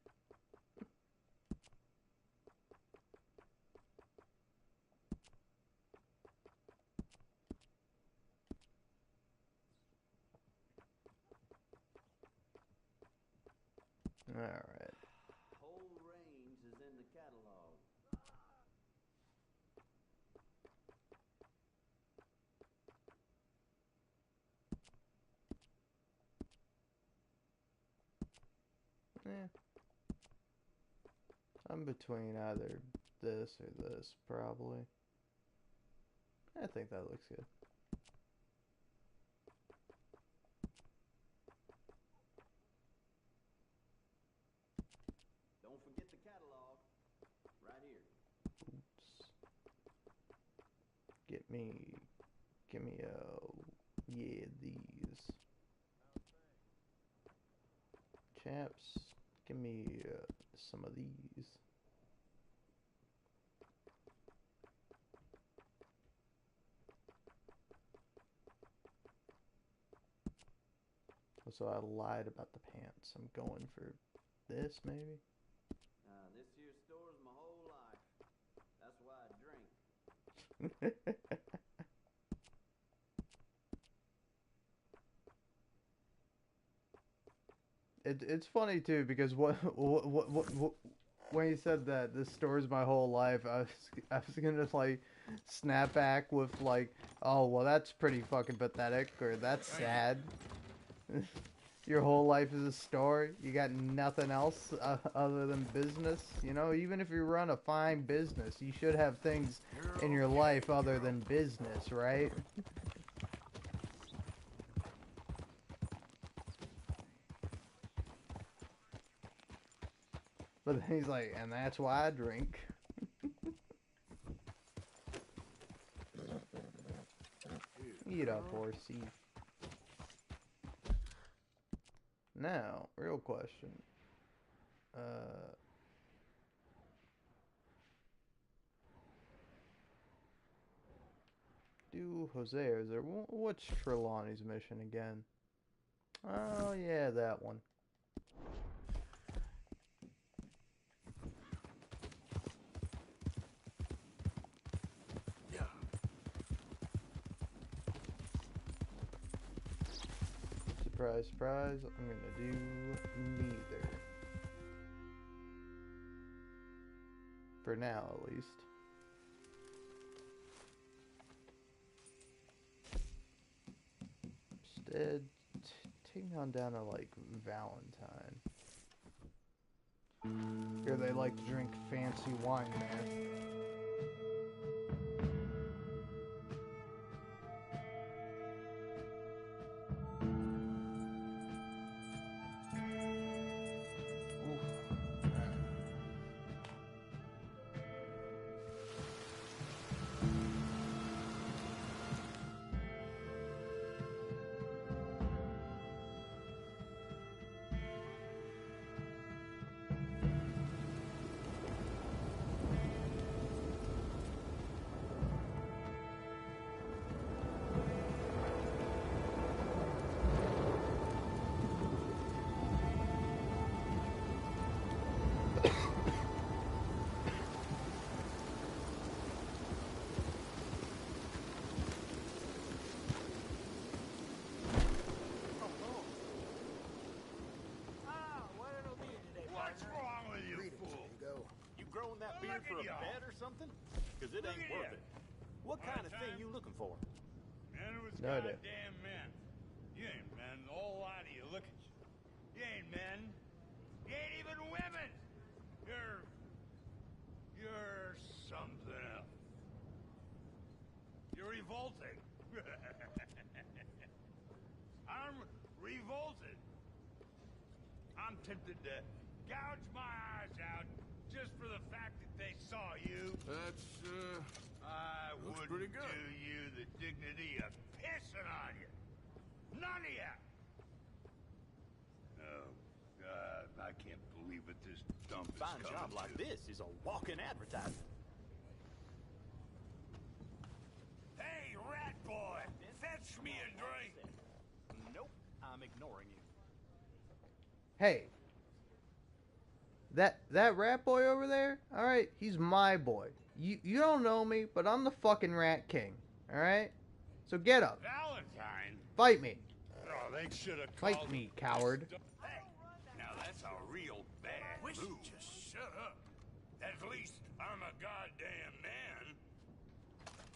Alright. Whole range is in the catalog. Yeah. I'm between either this or this, probably. I think that looks good. Don't forget the catalog. Right here. Oops. Give me yeah, these. Chaps, give me some of these. So I lied about the pants. I'm going for this, maybe? This here store's my whole life. That's why I drink. It's funny too because what when you said that this store's my whole life, I was gonna like snap back with like, oh well, that's pretty fucking pathetic, or that's sad. Your whole life is a store. You got nothing else other than business. You know, even if you run a fine business, you should have things in your life other than business, right? But then he's like, and that's why I drink. Eat up, horsey. Now, real question. Do Jose, is there what's Trelawney's mission again? Oh yeah, that one. Surprise, surprise, I'm gonna do neither. For now, at least. Instead, take on down to, like, Valentine. Here they like to drink fancy wine, man. That beard for a bed or something? Because it ain't worth it. What kind of thing you looking for? Men was No idea. goddamn men. You ain't men. The whole lot of you. Look at you. You ain't men. You ain't even women. You're something else. You're revolting. I'm revolted. I'm tempted to gouge my eyes out just for the fact that they saw you. That's, I looks wouldn't pretty good. do you the dignity of pissing on you. None of you. Oh, God, I can't believe what this dump is Fine coming job like to. this is a walking advertisement. Hey, rat boy, fetch me a drink. Nope, I'm ignoring you. Hey. That rat boy over there, alright, he's my boy. You don't know me, but I'm the fucking rat king. Alright? So get up. Valentine? Fight me. Oh, they should have Fight me, coward. Hey, now that's a real At least I'm a goddamn man.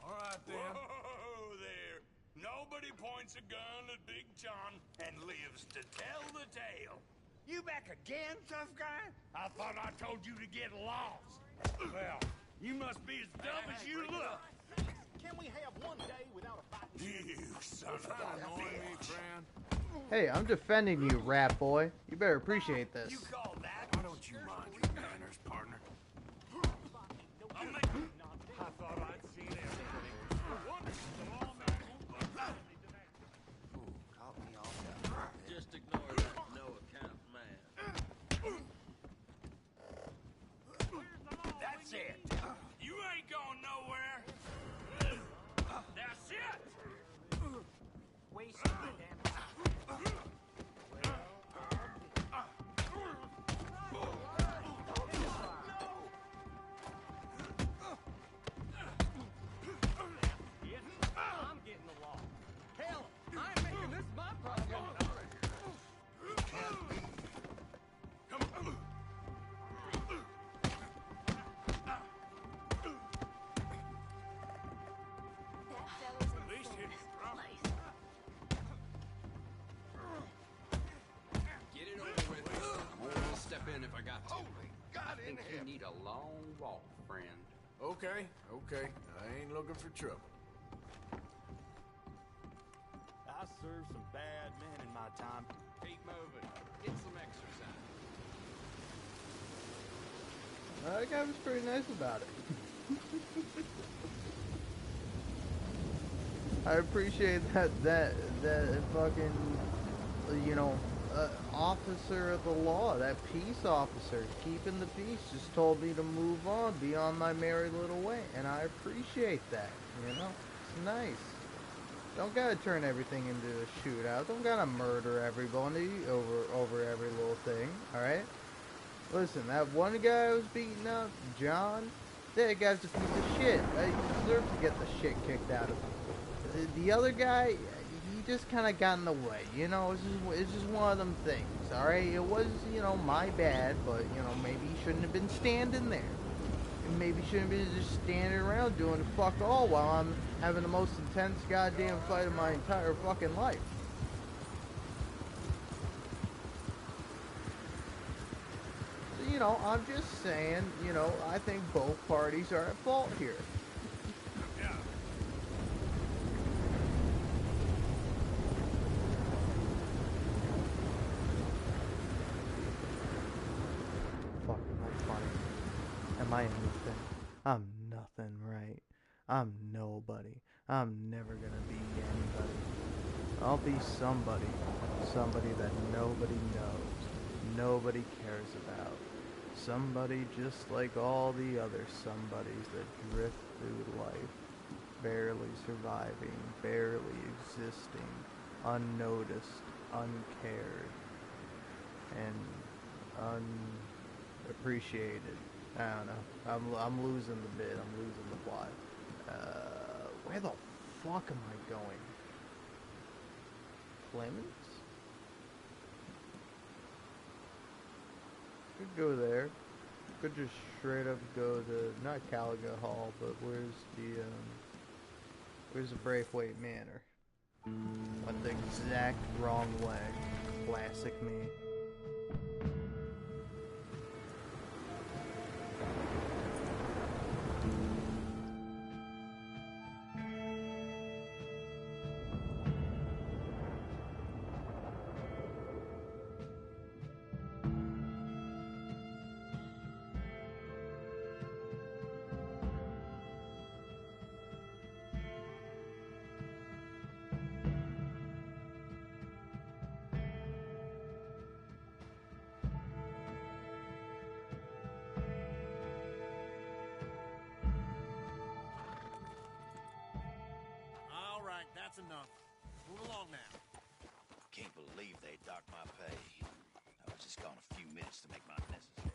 All right, then. Whoa there. Nobody points a gun at Big John and lives to tell the tale. You back again, tough guy? I thought I told you to get lost. Well, you must be as dumb as you look. Can we have one day without a fight? You son of a bitch. Hey, I'm defending you, rat boy. You better appreciate this. You call that? Why don't you mind your manners, partner? I thought I'd seen everything. No wonder the lawman won't look at me tonight. Ooh, caught me off guard. Just ignore that no-account man. That's it. You ain't going nowhere. That's it. Waste my damn I'm getting the law. Hell, I'm making this my problem. At least hit Get it over with. I'm only gonna step in if I got to. God I think you need a long walk, friend. Okay. I ain't looking for trouble. I served some bad men in my time. Keep moving. Get some exercise. That guy was pretty nice about it. I appreciate that fucking, you know, officer of the law, that peace officer, keeping the peace, just told me to move on, be on my merry little way, and I appreciate that, you know, it's nice. Don't gotta turn everything into a shootout, don't gotta murder everybody over every little thing, alright? Listen, that one guy who was beating up, John, that guy's a piece of shit. He deserves to get the shit kicked out of him. The other guy, he just kind of got in the way, you know, it's just one of them things, alright? It was, you know, my bad, but, you know, maybe he shouldn't have been standing there. And maybe he shouldn't have been just standing around doing fuck all while I'm having the most intense goddamn fight of my entire fucking life. So, you know, I'm just saying, you know, I think both parties are at fault here. Am I anything? I'm nothing, right? I'm nobody. I'm never gonna be anybody. I'll be somebody. Somebody that nobody knows. Nobody cares about. Somebody just like all the other somebodies that drift through life. Barely surviving, barely existing, unnoticed, uncared, and unappreciated. I don't know. I'm losing the bit. I'm losing the plot. Where the fuck am I going? Clemens? Could go there. Could just straight up go to not Caliga Hall, but where's the Braithwaite Manor? Went the exact wrong way. Classic me. All right, that's enough. Move along now. Can't believe they docked my pay. I was just gone a few minutes to make my necessary.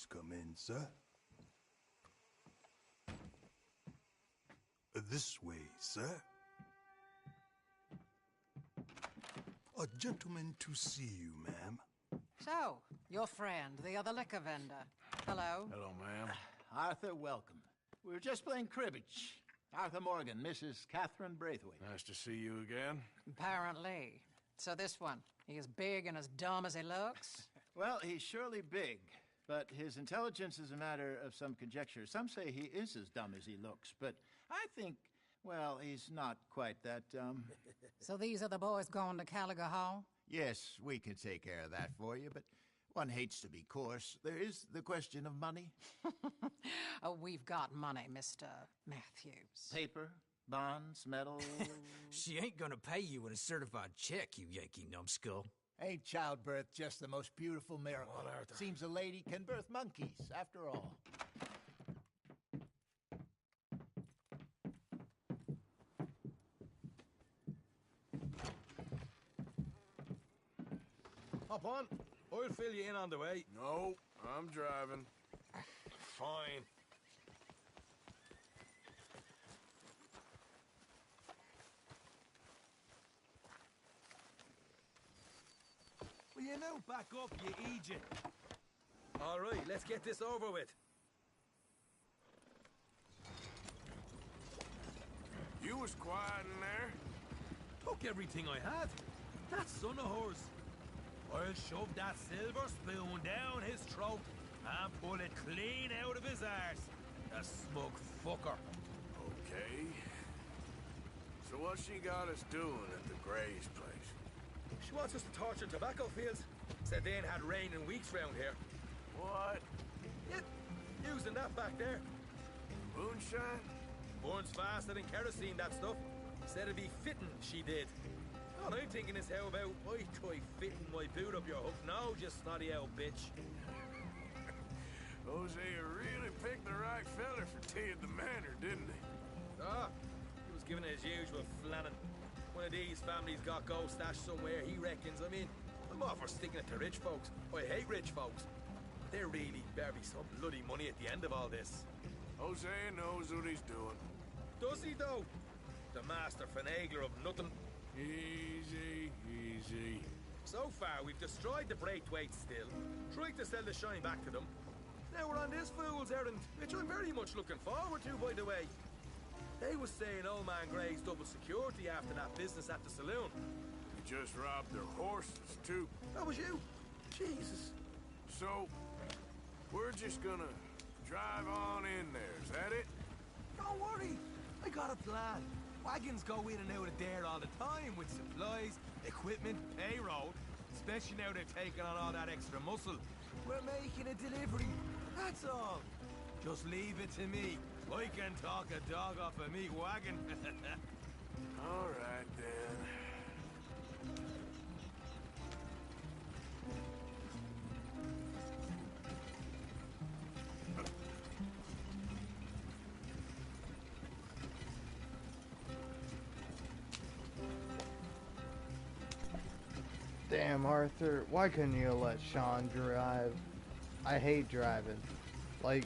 Please come in, sir. This way, sir. A gentleman to see you, ma'am. So, your friend, the other liquor vendor. Hello. Hello, ma'am. Arthur, welcome. We were just playing cribbage. Arthur Morgan, Mrs. Catherine Braithwaite. Nice to see you again. Apparently. So this one, he is big and as dumb as he looks? Well, he's surely big, but his intelligence is a matter of some conjecture. Some say he is as dumb as he looks, but I think, well, he's not quite that dumb. So these are the boys going to Gallagher Hall? Yes, we can take care of that for you, but one hates to be coarse. There is the question of money. Oh, we've got money, Mr. Matthews. Paper, bonds, metals. She ain't gonna pay you in a certified check, you Yankee numbskull. Ain't childbirth just the most beautiful miracle? Come on, Arthur. Seems a lady can birth monkeys, after all. Hop on. I'll fill you in on the way. No, I'm driving. Fine. Will you now back up, you Egypt? All right, let's get this over with. You was quiet in there. Took everything I had. That son of hers. I'll shove that silver spoon down his throat and pull it clean out of his arse. The smug fucker. Okay. So what she got us doing at the Gray's place? She wants us to torture tobacco fields. Said they ain't had rain in weeks round here. What? Yeah, using that back there. Moonshine? Burns faster than kerosene, that stuff. Said it'd be fitting, she did. All I'm thinking is how about I try fitting my boot up your hook now, you snotty old bitch. Hosea really picked the right fella for tea at the manor, didn't he? Ah, he was giving it his usual flannin'. One of these families got gold stashed somewhere, he reckons. I mean, I'm all for sticking it to rich folks. I hate rich folks. There really better be some bloody money at the end of all this. Hosea knows what he's doing. Does he, though? The master finagler of nothing. Easy, easy. So far, we've destroyed the Braithwaites still, tried to sell the shine back to them. Now we're on this fool's errand, which I'm very much looking forward to, by the way. They was saying old man Gray's double security after that business at the saloon. We just robbed their horses, too. That was you? Jesus. So, we're just gonna drive on in there, is that it? Don't worry, I got a plan. Wagons go in and out of there all the time with supplies, equipment, payroll. Especially now they've taken on all that extra muscle. We're making a delivery, that's all. Just leave it to me. I can talk a dog off a meat wagon. All right, then. Damn, Arthur, why couldn't you let Sean drive? I hate driving. Like,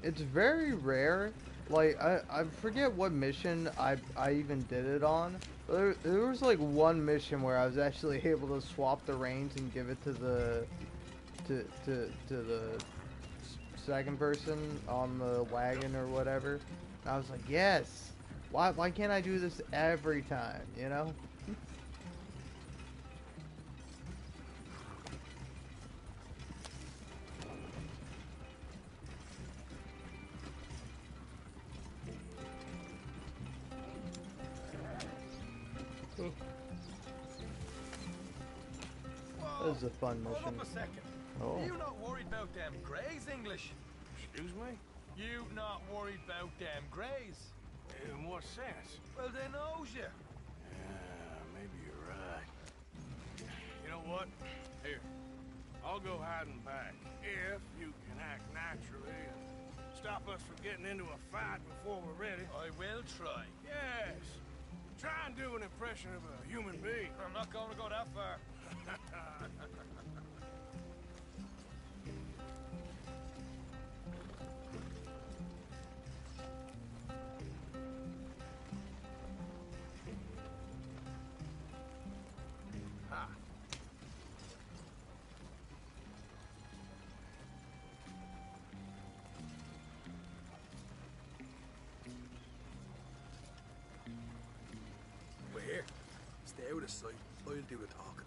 it's very rare. Like, I forget what mission I even did it on. But there was like one mission where I was actually able to swap the reins and give it to the to the second person on the wagon or whatever. And I was like, yes. Why can't I do this every time? You know? This is a fun mission. Hold up a second. Oh. You not worried about them Greys, English? Excuse me? You not worried about them Greys? In what sense? Well, they knows you. Yeah, maybe you're right. You know what? Here, I'll go hiding back. If you can act naturally and stop us from getting into a fight before we're ready. I will try. Yes. Try and do an impression of a human being. I'm not going to go that far. of sight. I'll do the talking.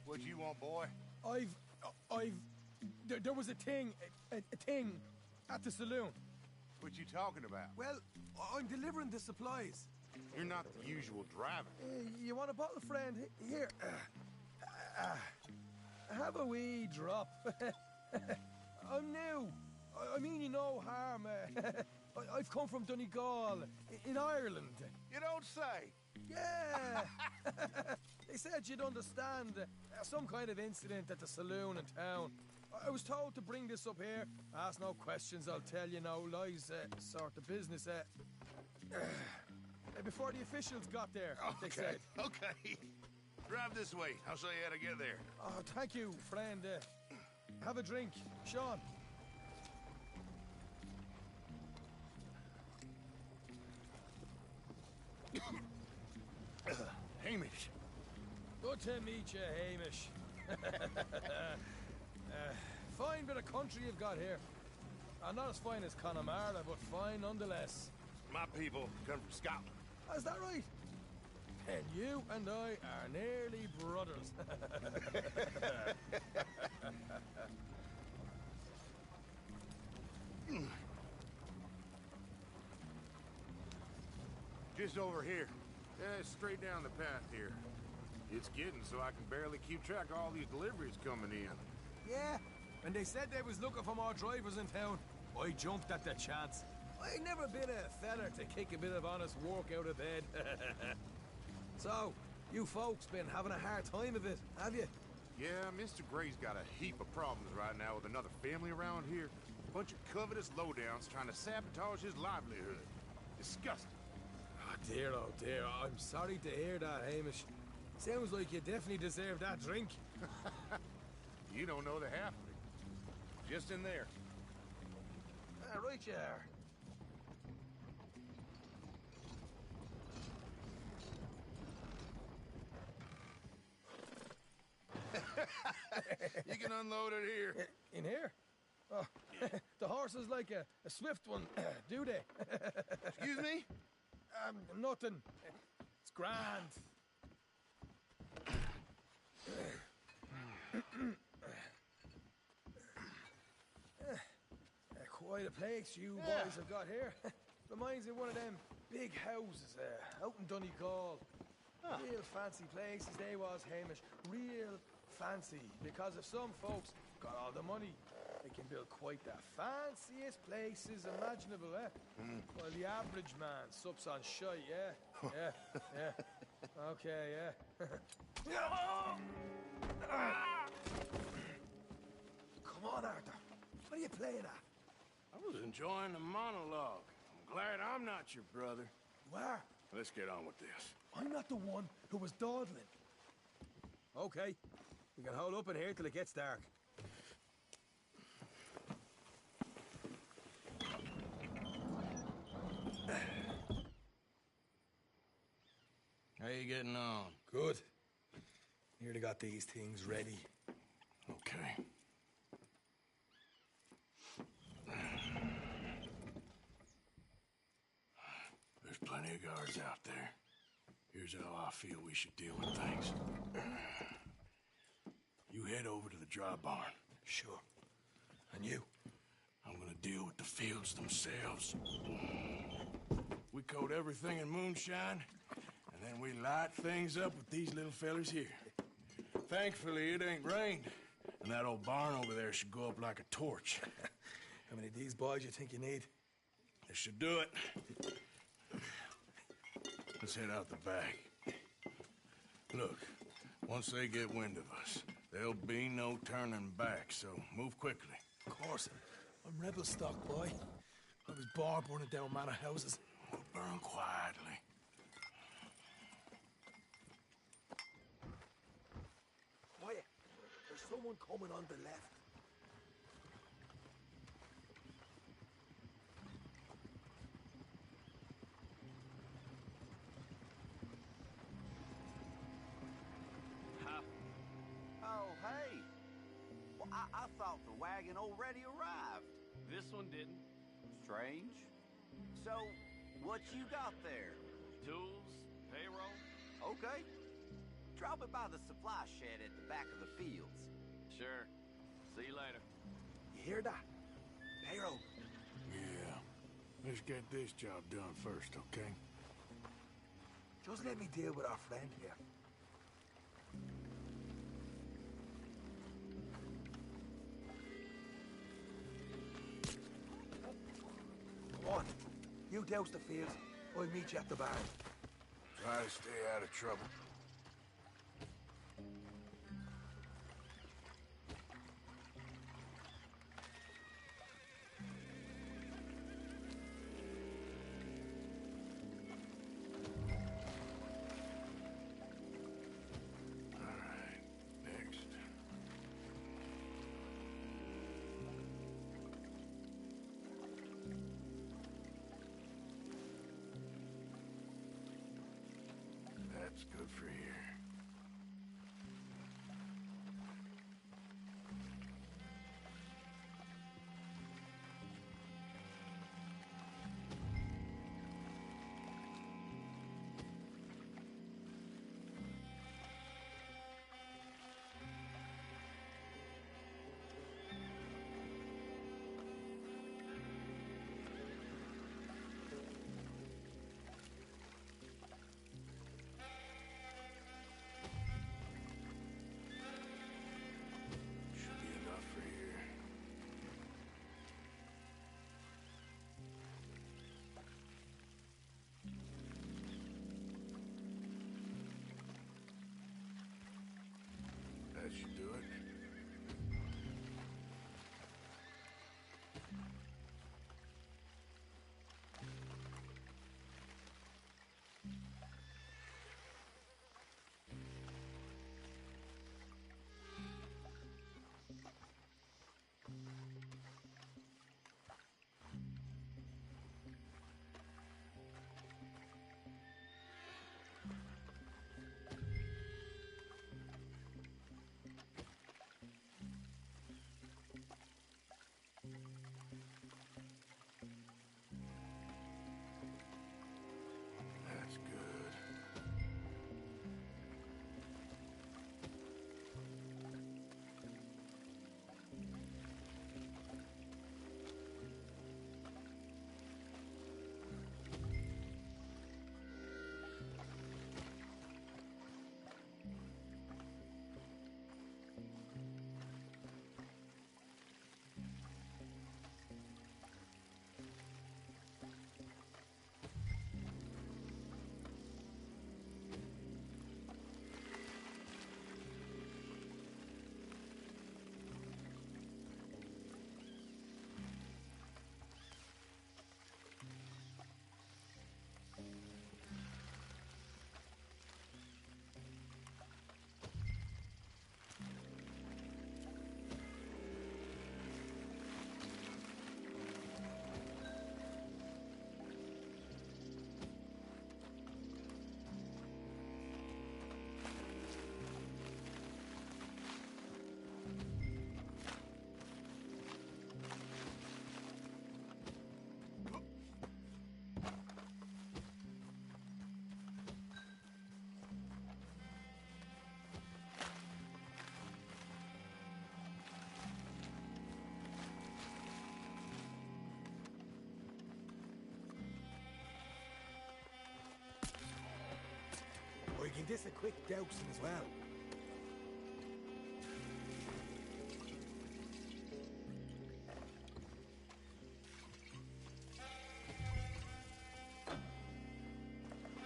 What you want, boy? There was a thing at the saloon. What you talking about? Well, I'm delivering the supplies. You're not the usual driver. You want a bottle, friend? Here. Have a wee drop. I'm new. I mean you no harm. I've come from Donegal, in Ireland. You don't say. Yeah. They said you'd understand some kind of incident at the saloon in town. I was told to bring this up here. Ask no questions, I'll tell you no lies, sort of business. Before the officials got there, they said. Okay. Drive this way. I'll show you how to get there. Oh, thank you, friend. Have a drink, Sean. Hamish. Good to meet you, Hamish. Fine bit of country you've got here. Not as fine as Connemara, but fine nonetheless. My people come from Scotland. Is that right? And you and I are nearly brothers. Just over here. Straight down the path here. It's getting so I can barely keep track of all these deliveries coming in. Yeah, when they said they was looking for more drivers in town, I jumped at the chance. I never been a feller to kick a bit of honest work out of bed. So, you folks been having a hard time of it, have you? Yeah, Mr. Gray's got a heap of problems right now with another family around here. Bunch of covetous lowdowns trying to sabotage his livelihood. Disgusting. Oh dear, I'm sorry to hear that, Hamish. Sounds like you definitely deserve that drink. You don't know the half of it. Just in there. Right you are. You can unload it here. In here? Oh, the horses like a swift one, do they? Excuse me? Nothing. It's grand. Quite a place you boys have got here. Reminds me of one of them big houses out in Donegal. Real fancy places they was, Hamish. Real fancy. Because if some folks got all the money, they can build quite the fanciest places imaginable, While the average man sups on shite, yeah. Okay, yeah. Come on, Arthur. What are you playing at? I was enjoying the monologue. I'm glad I'm not your brother. You are? Let's get on with this. I'm not the one who was dawdling. Okay. We can hold up in here till it gets dark. How you getting on? Good. Nearly got these things ready. Okay. There's plenty of guards out there. Here's how I feel we should deal with things. You head over to the dry barn. Sure. And you? I'm gonna deal with the fields themselves. We coat everything in moonshine, and then we light things up with these little fellers here. Thankfully, it ain't rained, and that old barn over there should go up like a torch. How many of these boys you think you need? This should do it. Let's head out the back. Look, once they get wind of us, there'll be no turning back, so move quickly. Of course. I'm rebel stock, boy. I was born burning down manor houses. We'll burn quietly. Quiet. There's someone coming on the left. I thought the wagon already arrived. This one didn't. Strange. So, what you got there? Tools, payroll. Okay. Drop it by the supply shed at the back of the fields. Sure. See you later. You hear that? Payroll. Yeah. Let's get this job done first, okay? Just let me deal with our friend here. Come on. You douse the fields. I'll meet you at the barn. Try to stay out of trouble. That's good for here. Should be enough for here. That should do it. That's good. Or you can just a quick dousing as well.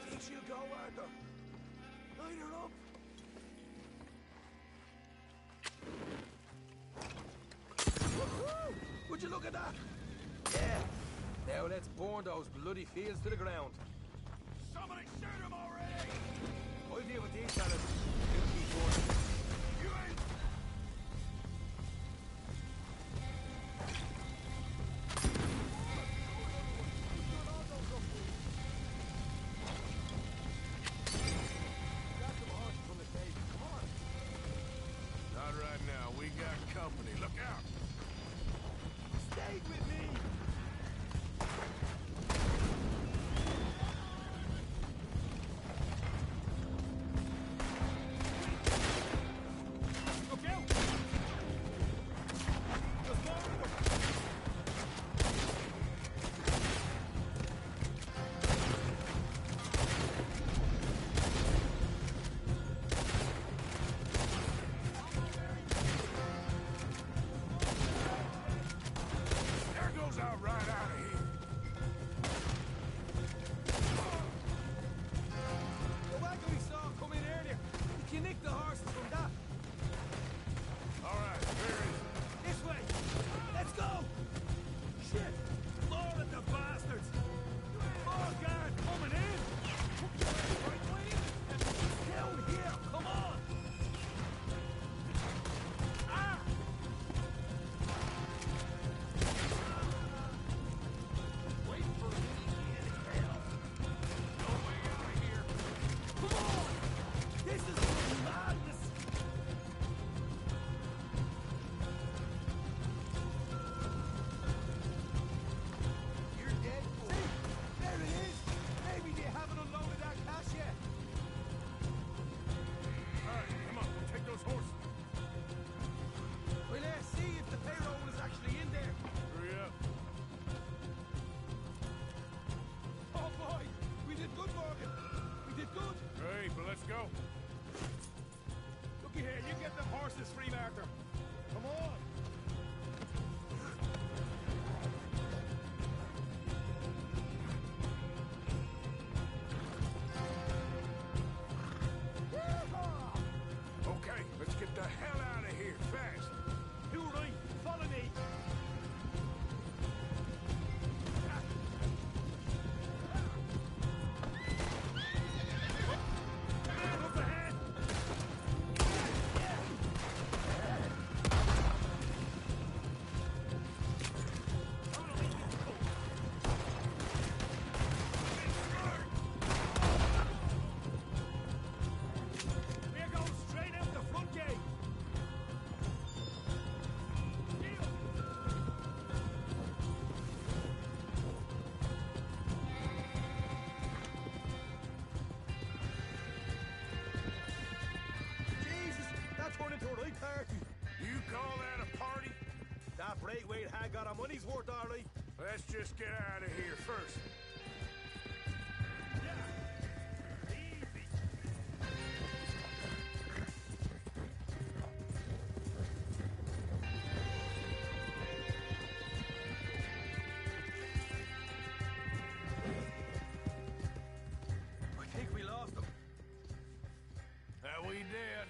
Think she'll go, Arthur? Light her up. Woohoo! Would you look at that? Yeah. Now let's burn those bloody fields to the ground. Somebody shoot him already! I'll deal with these fellas. You keep going. You ain't... Not right now. We got company. Look Wait with me! Look out! There's more of them! There goes our ride out of here. The wagon we saw come in earlier. You nick the horses from that. All right, where is it? This way. Let's go. Shit. More of the bastards. More guard coming in. Right way in. Down here. Come on. Ah. Wait for me in hell. No way out of here. Come on. This is madness. You're dead. See? There it is. Maybe they haven't unloaded that cash yet. All right, come on, we'll take those horses. Well, let's see if the payroll is actually in there. Hurry up. Oh boy, we did good, Morgan. We did good. Great, but let's go. Looky here, you get them horses free, Martha. Come on. Okay, let's get the hell out of here, fast. You right, follow me. Up ahead. We're going straight out the front gate. Jesus, that turned into a right party. You call that a party? That Braithwaite had got our money's worth, all right. Let's just get out of here first. I think we lost them. That we did.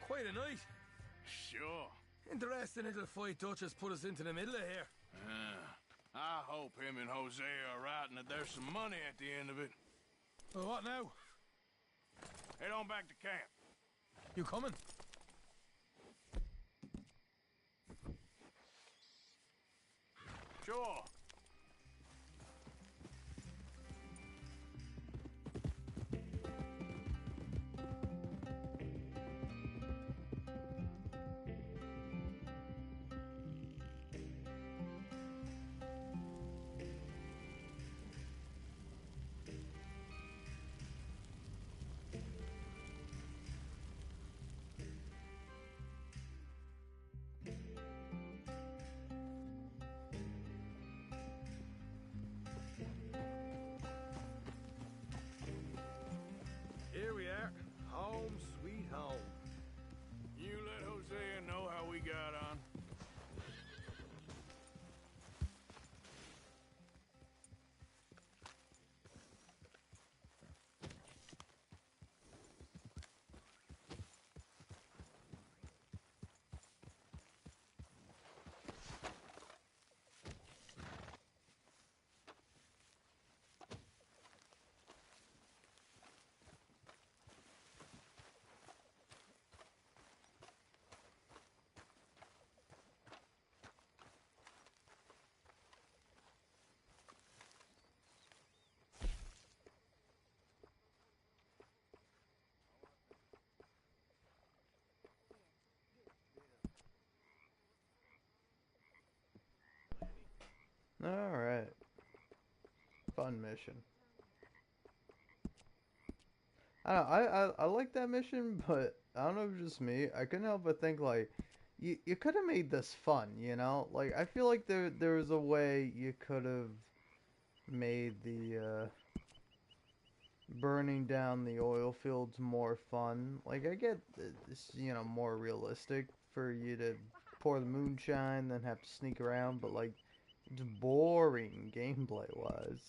Quite a night. Sure. Interesting little fight Dutch has put us into the middle of here. I hope him and Jose are right and that there's some money at the end of it. Well, what now? Head on back to camp. You coming? Sure. fun mission. I don't know, I like that mission, but I don't know if it's just me. I couldn't help but think like you could have made this fun, you know? Like I feel like there was a way you could have made the burning down the oil fields more fun. Like I get it's more realistic for you to pour the moonshine then have to sneak around, but like it's boring gameplay wise.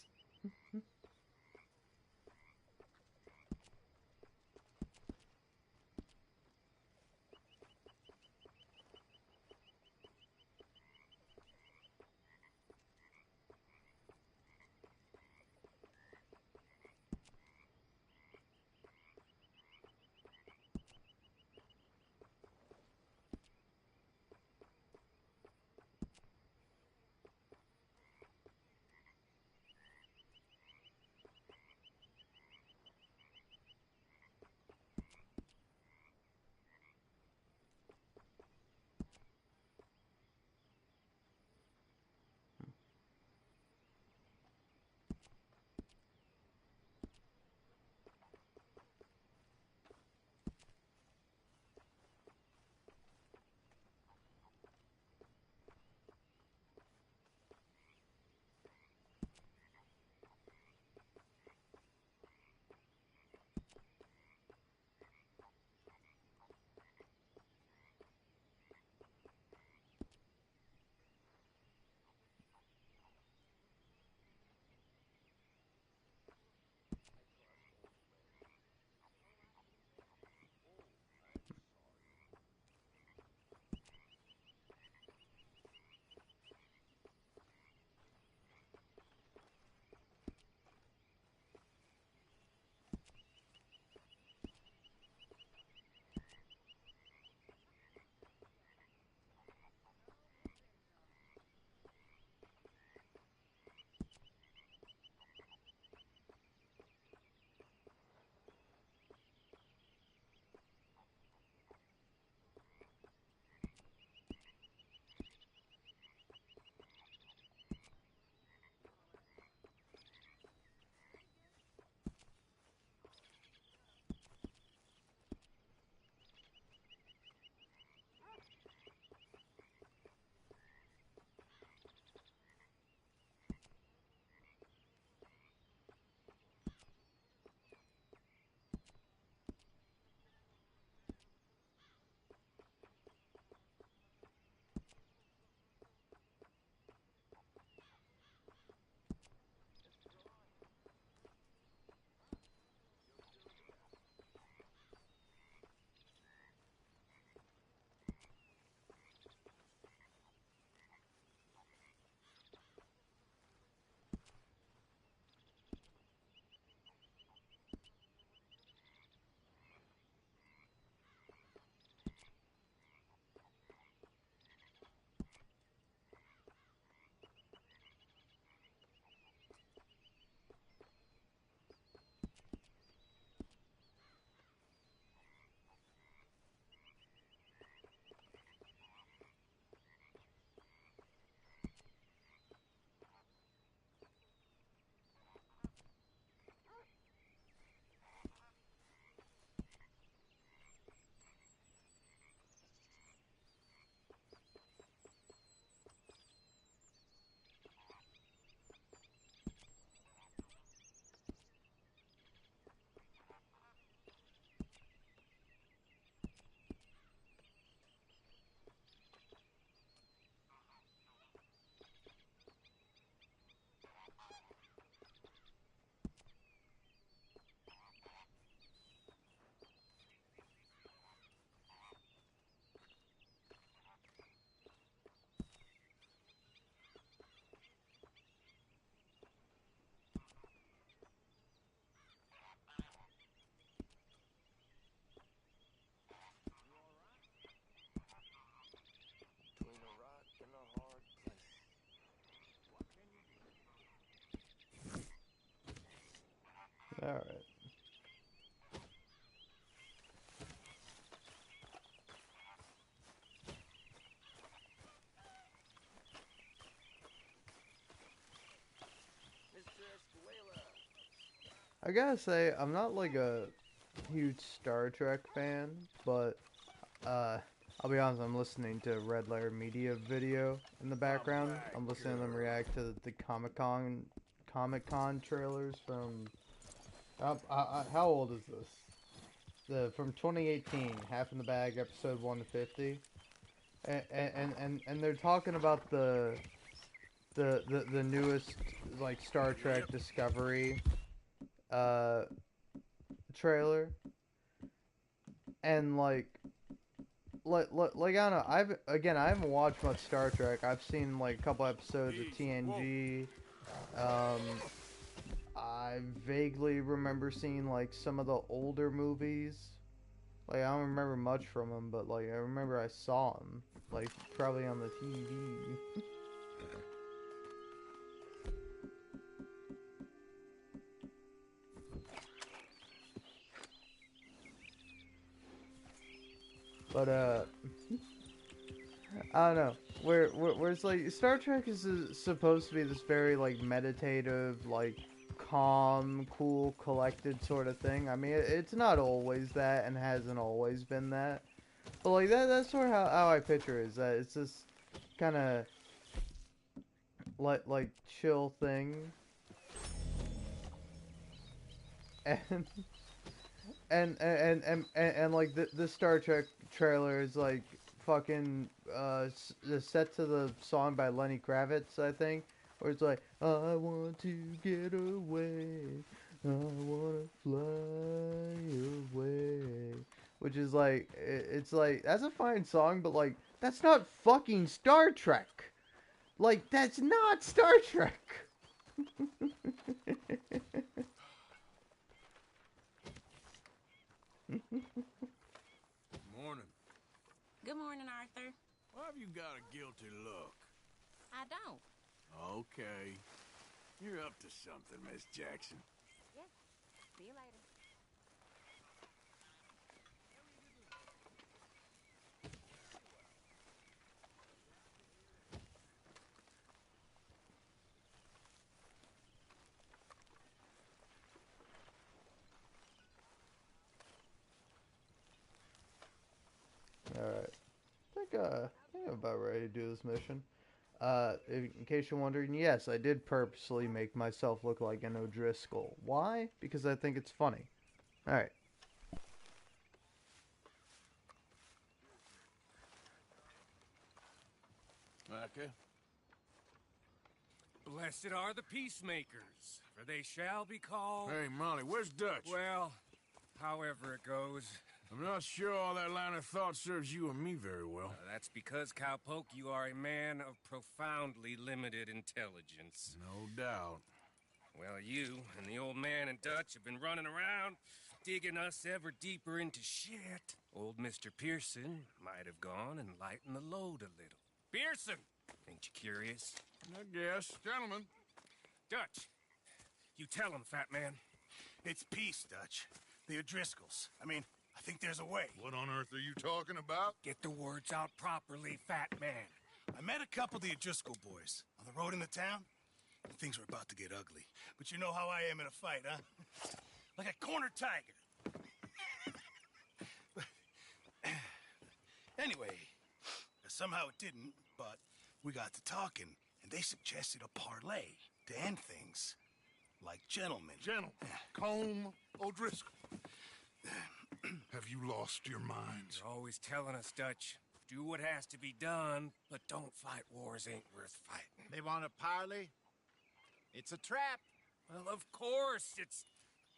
All right. Mr. I gotta say, I'm not like a huge Star Trek fan, but I'll be honest, I'm listening to Red Letter Media video in the background. I'm listening to them react to the Comic Con trailers from how old is this? From 2018, Half in the Bag, episode 150, and they're talking about the newest like Star Trek Discovery trailer, and like I don't know. I haven't watched much Star Trek. I've seen like a couple episodes of TNG. I vaguely remember seeing like some of the older movies. Like I don't remember much from them, but like I remember I saw them, like probably on the TV. But I don't know. Where it's like Star Trek is supposed to be this very like meditative, like calm, cool, collected sort of thing. I mean, it's not always that, and hasn't always been that. But like that's sort of how I picture it, is that it's this kind of like chill thing, and and like the Star Trek trailer is like fucking set to the song by Lenny Kravitz, I think, where it's like, I want to get away, I wanna fly away, which is like it's like that's a fine song, but like that's not fucking Star Trek. Like that's not Star Trek. Morning. Good morning, Arthur. Why have you got a guilty look? I don't. Okay. You're up to something, Miss Jackson. Yeah. See you later. Alright. I think I'm about ready to do this mission. In case you're wondering, yes, I did purposely make myself look like an O'Driscoll. Why? Because I think it's funny. Alright. Okay. Blessed are the peacemakers, for they shall be called... Hey, Molly, where's Dutch? Well, however it goes. I'm not sure all that line of thought serves you and me very well. That's because, Cowpoke, you are a man of profoundly limited intelligence. No doubt. Well, you and the old man and Dutch have been running around, digging us ever deeper into shit. Old Mr. Pearson might have gone and lightened the load a little. Pearson! Ain't you curious? I guess. Gentlemen. Dutch, you tell him, fat man. It's peace, Dutch. The O'Driscolls. I mean, I think there's a way. What on earth are you talking about? Get the words out properly, fat man. I met a couple of the O'Driscoll boys on the road in the town, and things were about to get ugly. But you know how I am in a fight, huh? Like a corner tiger. Anyway, somehow it didn't, but we got to talking, and they suggested a parlay to end things. Like gentlemen. Gentlemen. Combe O'Driscoll. Have you lost your minds? You're always telling us, Dutch. Do what has to be done, but don't fight wars ain't worth fighting. They want a parley? It's a trap. Well, of course, it's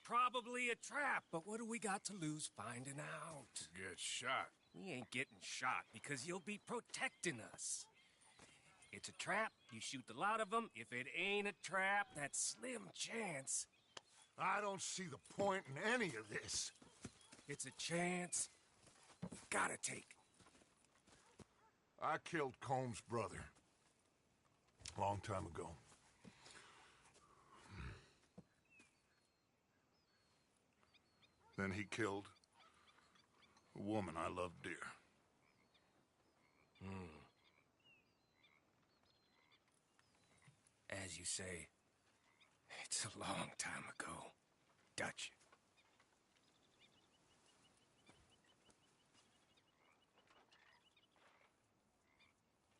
probably a trap, but what do we got to lose finding out? Get shot. We ain't getting shot because you'll be protecting us. It's a trap, you shoot the lot of them. If it ain't a trap, that's slim chance. I don't see the point in any of this. It's a chance you gotta take. I killed Combs' brother. A long time ago. Then he killed a woman I loved dear. As you say, it's a long time ago. Dutch.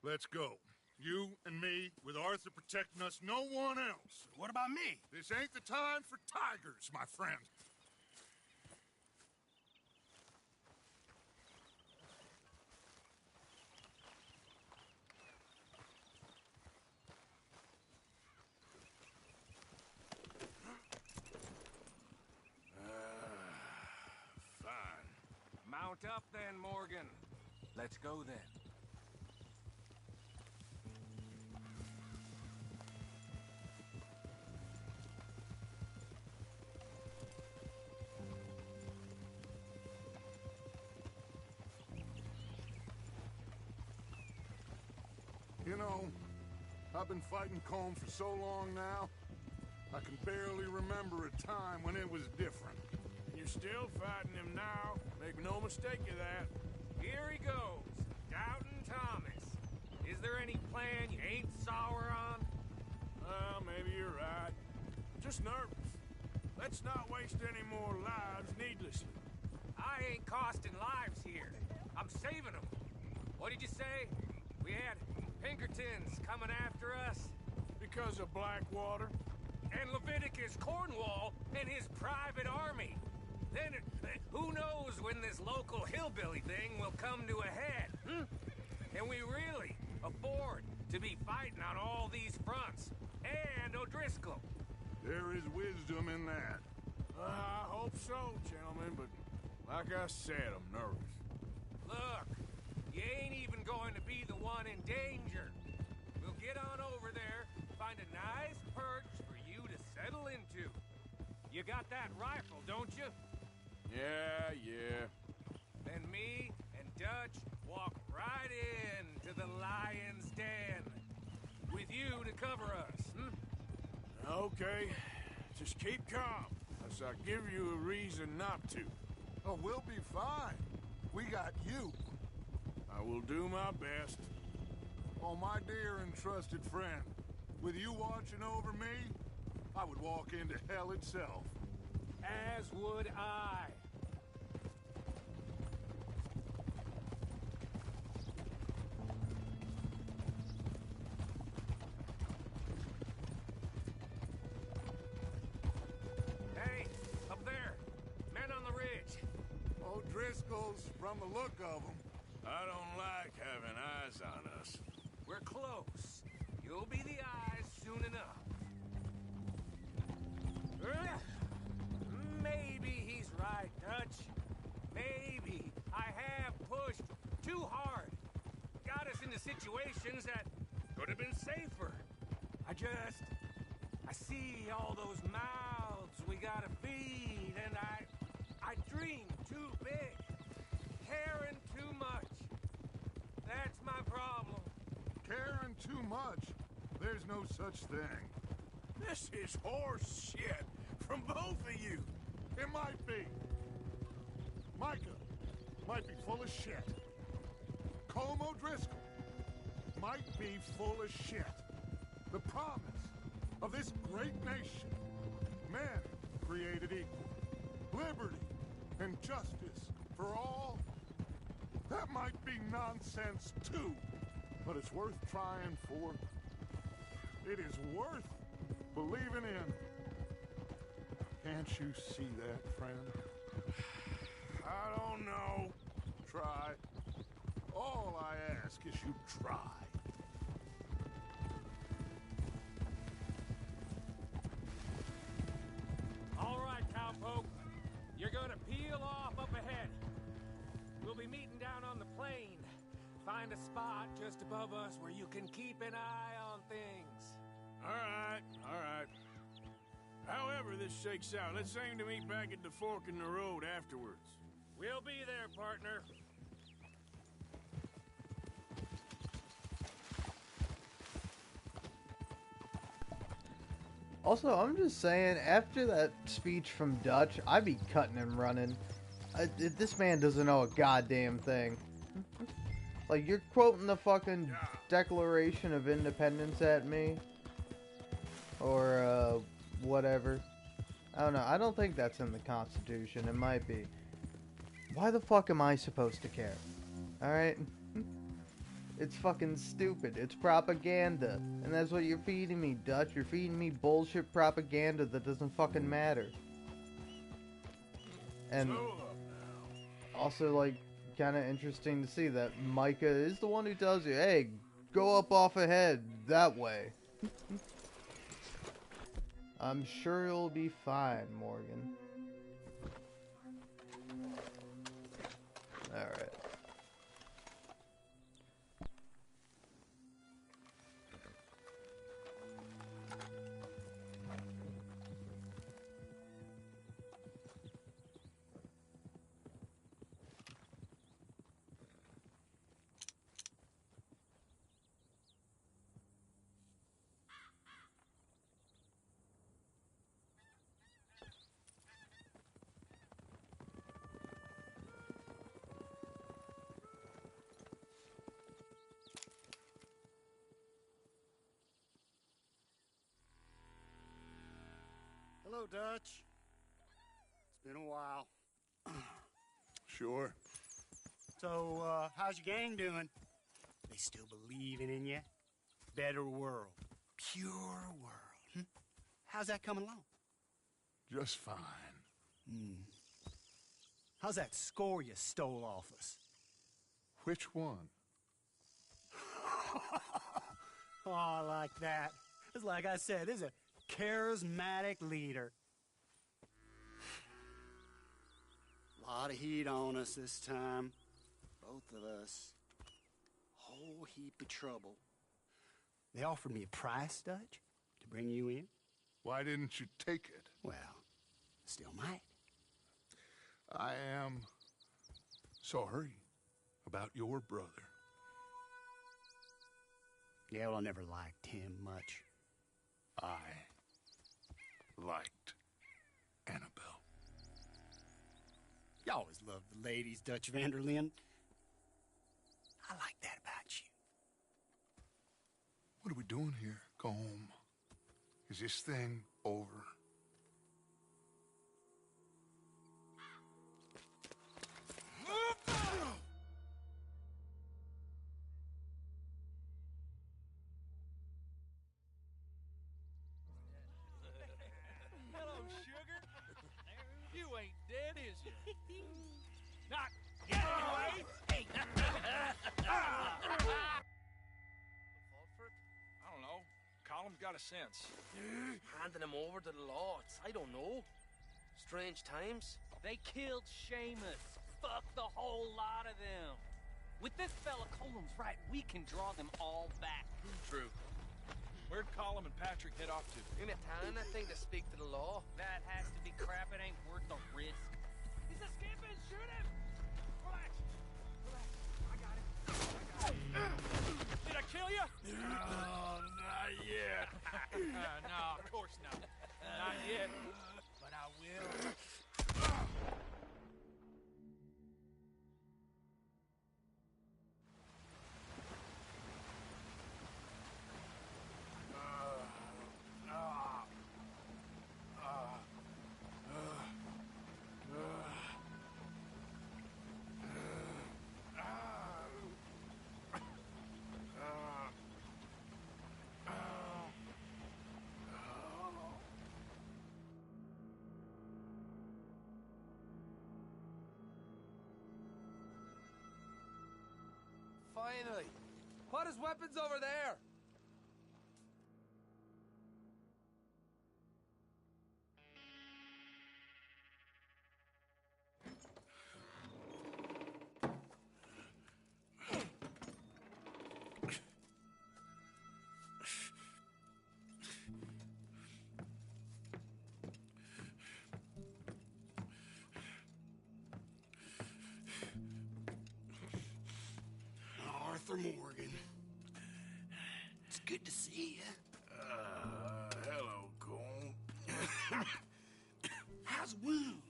Let's go. You and me, with Arthur protecting us, no one else. What about me? This ain't the time for tigers, my friend. Fine. Mount up then, Morgan. Let's go then. You know, I've been fighting Colm for so long now, I can barely remember a time when it was different. You're still fighting him now. Make no mistake of that. Here he goes, Doubting Thomas. Is there any plan you ain't sour on? Well, maybe you're right. Just nervous. Let's not waste any more lives needlessly. I ain't costing lives here. I'm saving them. What did you say? We had Pinkertons coming after us? Because of Blackwater? And Leviticus Cornwall and his private army. Then, who knows when this local hillbilly thing will come to a head, Can we really afford to be fighting on all these fronts? And O'Driscoll. There is wisdom in that. I hope so, gentlemen, but like I said, I'm nervous. Look, you ain't even going to be the one in danger. We'll get on over there, find a nice perch for you to settle into. You got that rifle, don't you? Yeah. Then me and Dutch walk right in to the lion's den. With you to cover us, Okay. Just keep calm, unless I give you a reason not to. Oh, we'll be fine. We got you. I will do my best. Oh, my dear and trusted friend, with you watching over me, I would walk into hell itself. As would I. Hey, up there. Men on the ridge. O'Driscoll's, from the look of them. I don't like having eyes on us. We're close. You'll be the eyes soon enough. Maybe he's right, Dutch. Maybe I have pushed too hard. Got us into situations that could have been safer. I see all those mouths we gotta feed, and I dream too big. Caring too much. That's my problem. Caring too much? There's no such thing. This is horse shit from both of you. It might be. Micah might be full of shit. Colm O'Driscoll might be full of shit. The promise of this great nation, men created equal, liberty and justice for all, that might be nonsense too, but it's worth trying for. It is worth believing in. Can't you see that, friend? I don't know. Try. All I ask is you try. All right, cowpoke. You're gonna peel off up ahead. We'll be meeting down on the plain. Find a spot just above us where you can keep an eye on things. All right. However this shakes out, let's aim to meet back at the fork in the road afterwards. We'll be there, partner. Also, I'm just saying, after that speech from Dutch, I'd be cutting and running. This man doesn't know a goddamn thing. Like, you're quoting the fucking Declaration of Independence at me? Or, whatever. I don't know. I don't think that's in the Constitution. It might be. Why the fuck am I supposed to care? Alright? It's fucking stupid. It's propaganda. And that's what you're feeding me, Dutch. You're feeding me bullshit propaganda that doesn't fucking matter. And also, like, kind of interesting to see that Micah is the one who tells you, hey, go up off ahead that way. I'm sure you'll be fine, Morgan. Alright. Hello, Dutch. It's been a while. Sure. So, how's your gang doing? They still believing in you? Better world. Pure world. How's that coming along? Just fine. How's that score you stole off us? Which one? Oh, I like that. It's like I said, this is a charismatic leader. Lot of heat on us this time. Both of us. Whole heap of trouble. They offered me a price, Dutch, to bring you in. Why didn't you take it? Well, still might. I am sorry about your brother. Yeah, well, I never liked him much. I liked Annabelle. You always loved the ladies, Dutch Vanderlyn. I like that about you. What are we doing here? Go home. Is this thing over? Hello, sugar. You ain't dead, is you? Not yet, anyway. I don't know. Column's got a sense. Handing him over to the lords. I don't know. Strange times. They killed Seamus. Fuck the whole lot of them. With this fella Colum's right, we can draw them all back. True. Where'd Colum and Patrick head off to? In a town, I think, to speak to the law. That has to be crap. It ain't worth the risk. He's escaping. Shoot him. Relax. Relax. I got him. Did I kill you? Oh, not yet. No, of course not. Not yet. But I will. Finally! Put his weapons over there! Arthur Morgan. It's good to see you. Hello, Cole. How's the wound?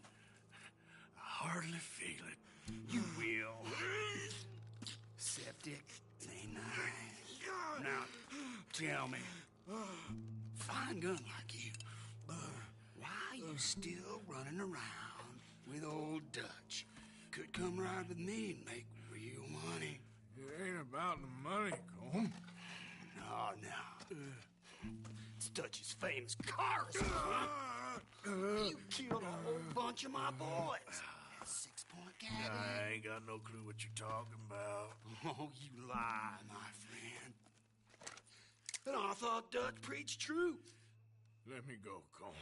I hardly feel it. You will. Septic. Ain't nice. Now, tell me. Fine gun like you. Why you still running around with old Dutch. Could come ride with me and make real money. It ain't about the money, Colm. No. It's Dutch's famous car. You killed a whole bunch of my boys. That 6-point cabin. I ain't got no clue what you're talking about. Oh, you lie, my friend. And I thought Dutch preached truth. Let me go, Colm,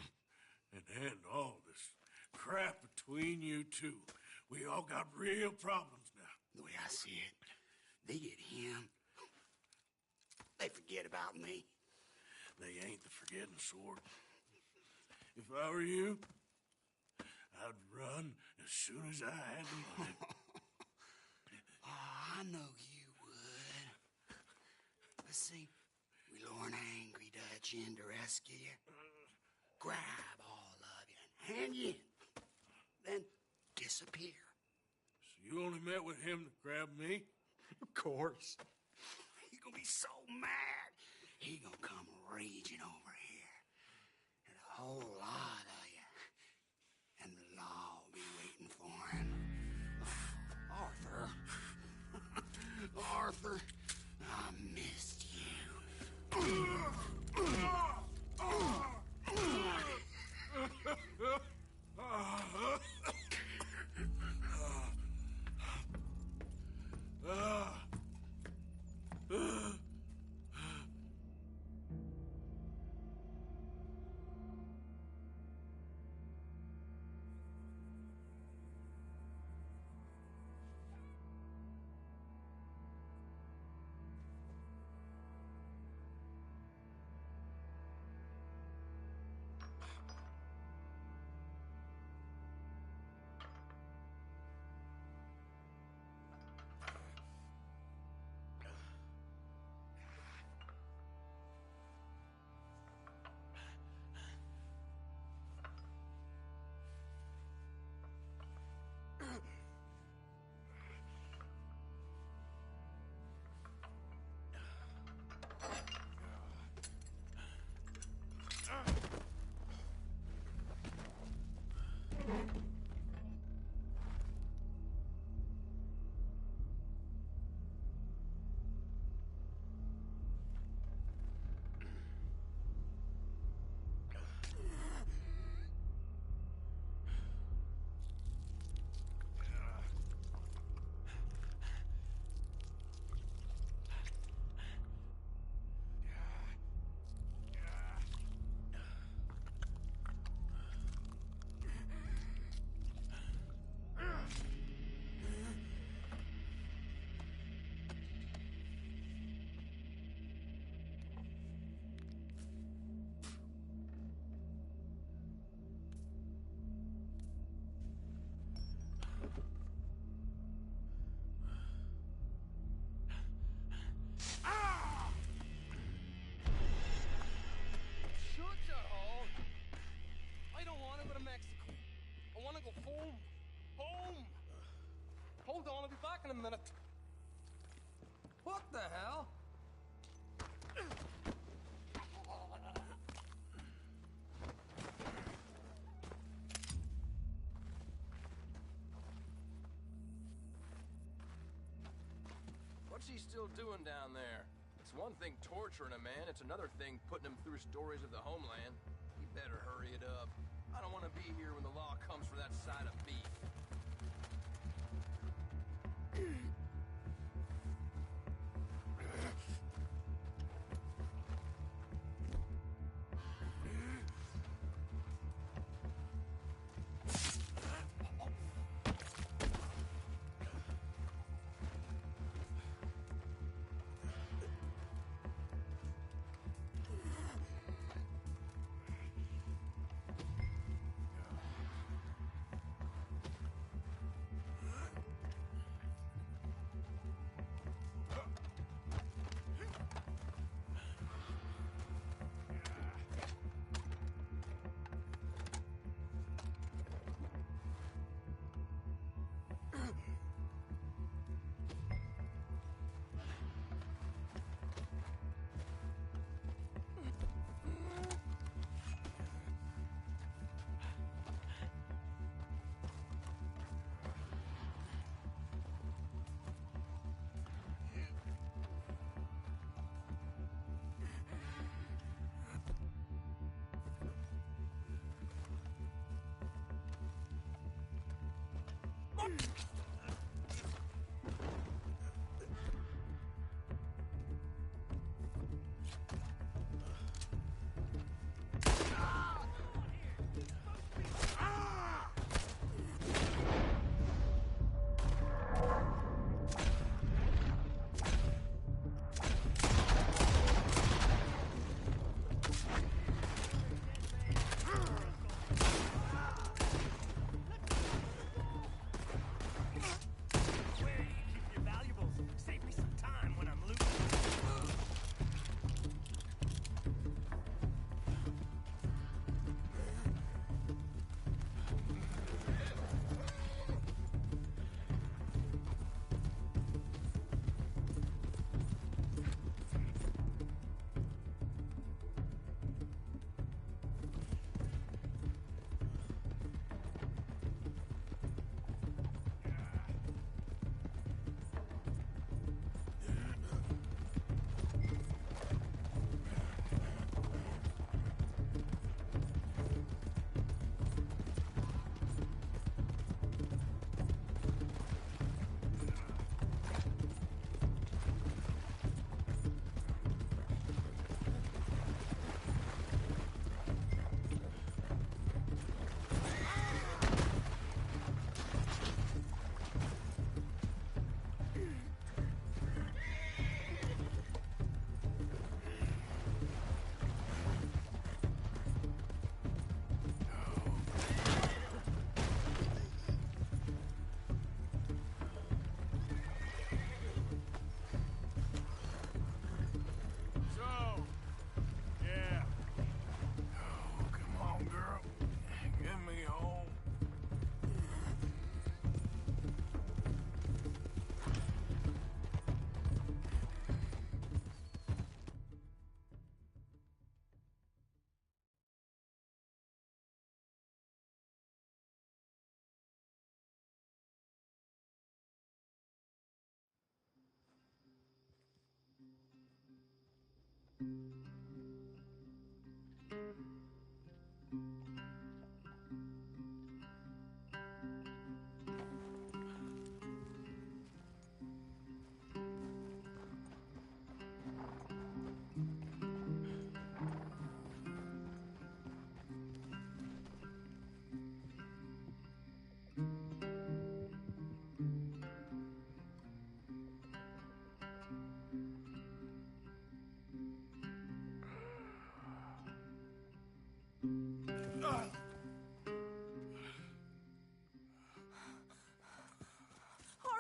and end all this crap between you two. We all got real problems now. The way I see it, they get him. They forget about me. They ain't the forgetting sort. If I were you, I'd run as soon as I had the money. Oh, I know you would. Let's see. We lure an angry Dutch in to rescue you. Grab all of you and hand you in. Then disappear. So you only met with him to grab me? Of course. He gonna be so mad. He gonna come raging over here. And a whole lot of you. And the law will be waiting for him. Arthur. Arthur, I missed you. Hold on, I'll be back in a minute. What the hell? What's he still doing down there? It's one thing torturing a man, it's another thing putting him through stories of the homeland. He better hurry it up. I don't want to be here when the law comes for that side of beef.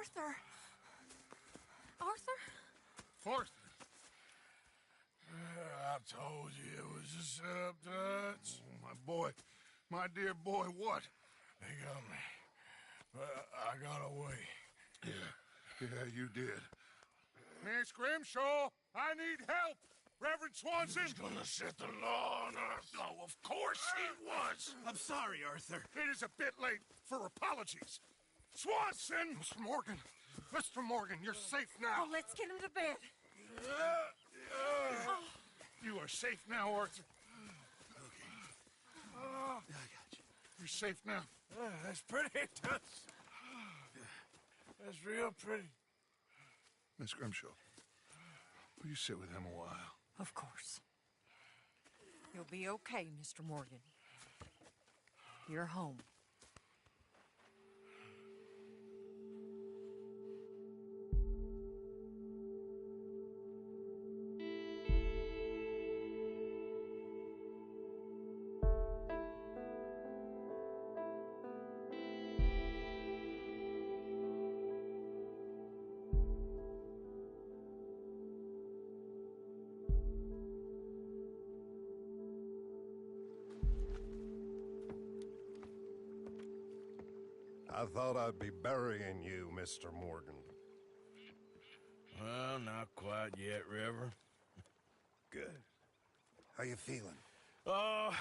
Arthur! Arthur? Arthur! I told you it was a setup, Dutch. My boy, my dear boy, what? They got me. But I got away. Yeah, you did. Miss Grimshaw, I need help! Reverend Swanson! He's gonna set the law on us. Oh, of course he was! I'm sorry, Arthur. It is a bit late for apologies. Swanson! Mr. Morgan! Mr. Morgan, you're safe now. Oh, let's get him to bed. You are safe now, Arthur. Okay. I got you. You're safe now. That's pretty, Dutch. That's real pretty. Miss Grimshaw, will you sit with him a while? Of course. You'll be okay, Mr. Morgan. You're home. I thought I'd be burying you, Mr. Morgan. Well, not quite yet, Reverend. Good. How you feeling? Oh,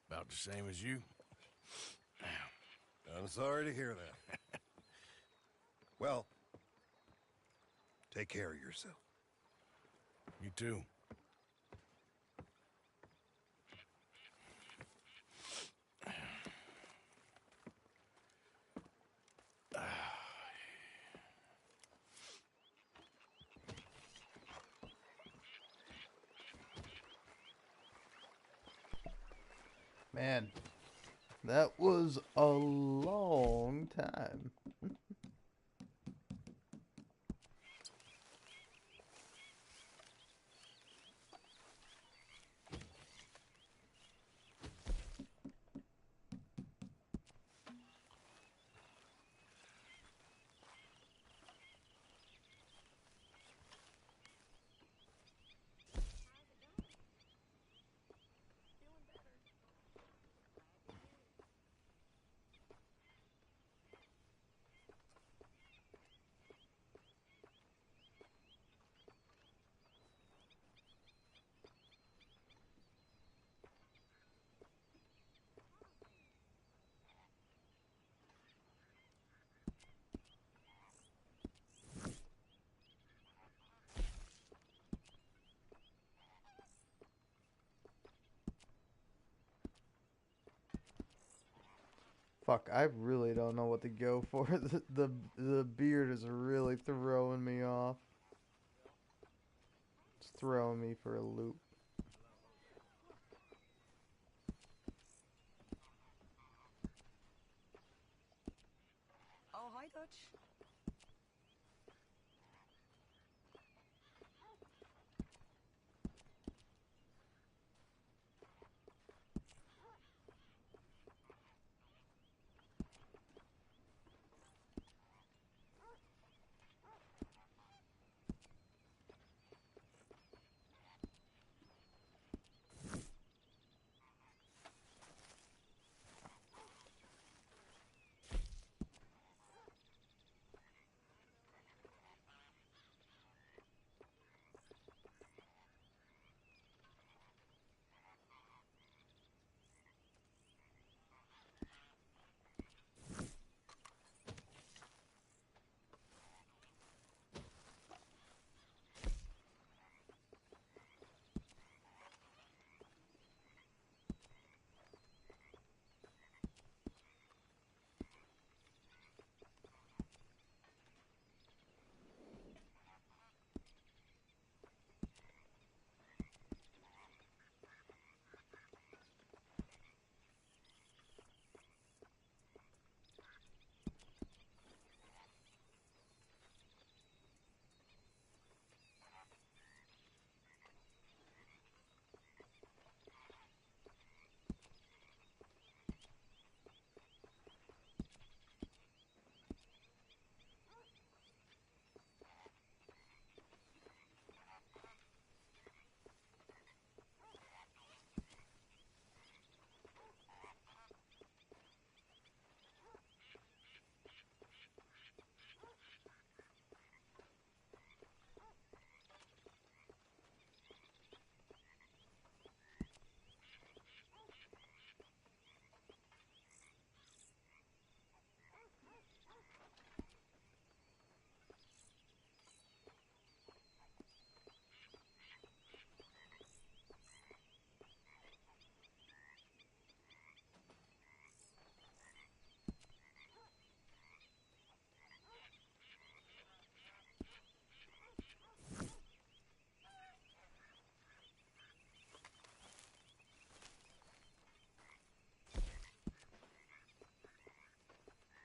about the same as you. I'm sorry to hear that. Well, take care of yourself. You too. Man, that was a long time. Fuck, I really don't know what to go for. The beard is really throwing me off. It's throwing me for a loop. Oh, hi, Dutch.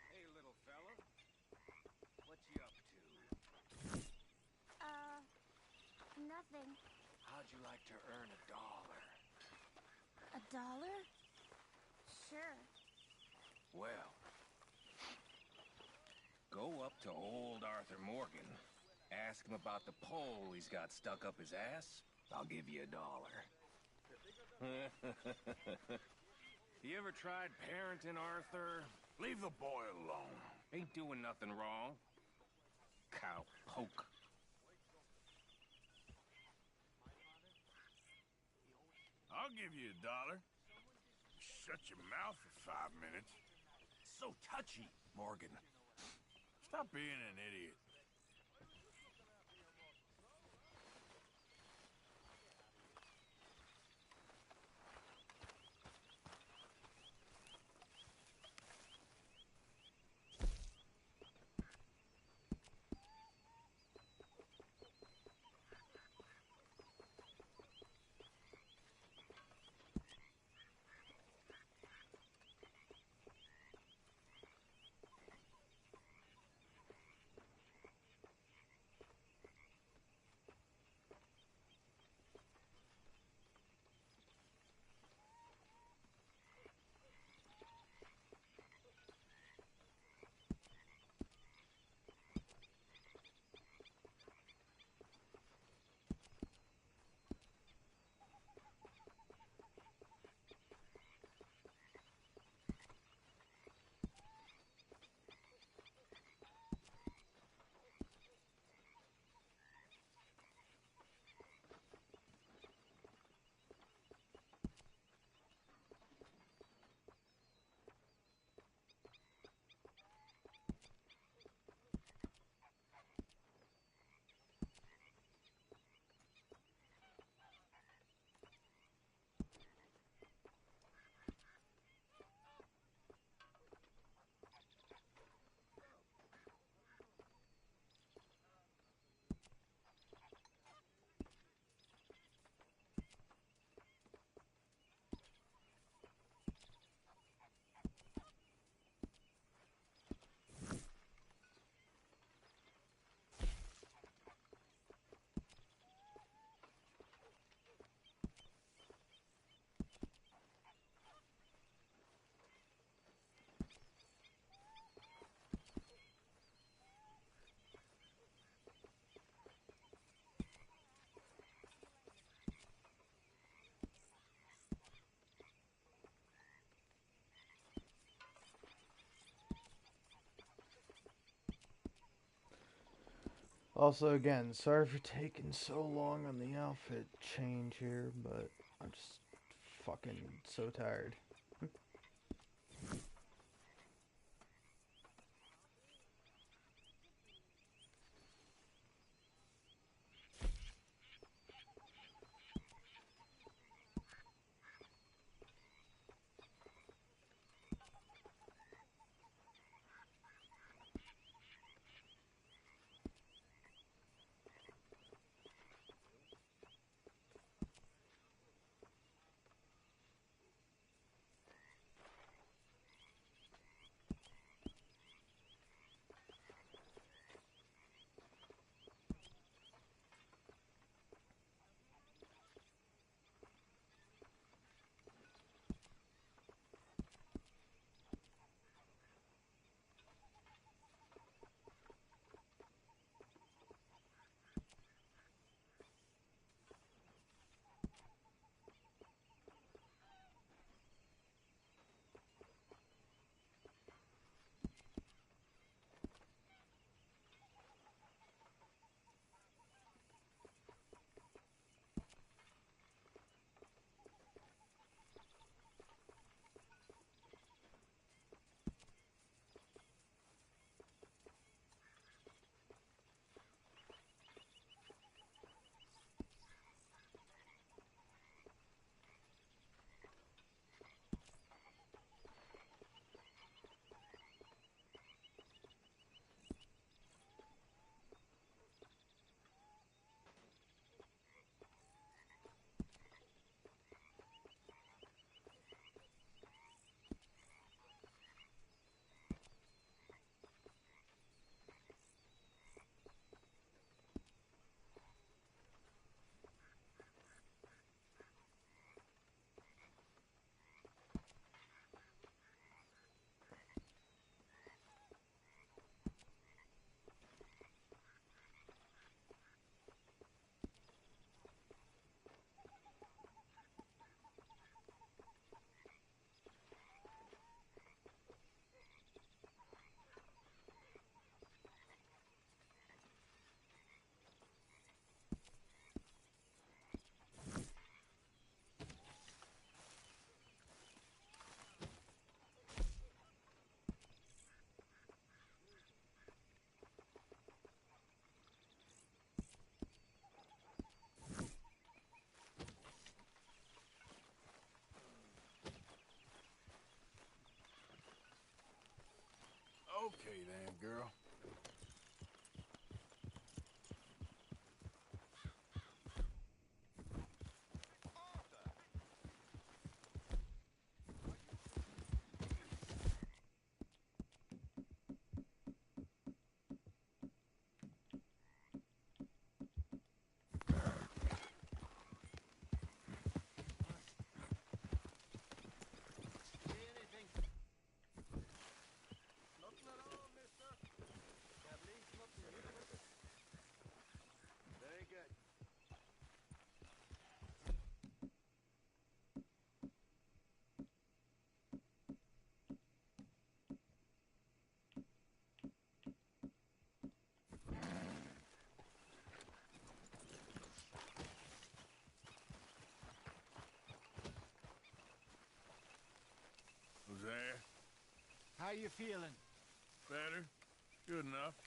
Hey, little fella. What you up to? Nothing. How'd you like to earn $1? $1? Sure. Well, go up to old Arthur Morgan. Ask him about the pole he's got stuck up his ass. I'll give you $1. You ever tried parenting, Arthur? Leave the boy alone. Ain't doing nothing wrong. Cow poke. I'll give you $1. Shut your mouth for 5 minutes. So touchy, Morgan. Stop being an idiot. Also, again, sorry for taking so long on the outfit change here, but I'm just fucking so tired. Okay then, girl. Who's there? How you feeling? Better. Good enough.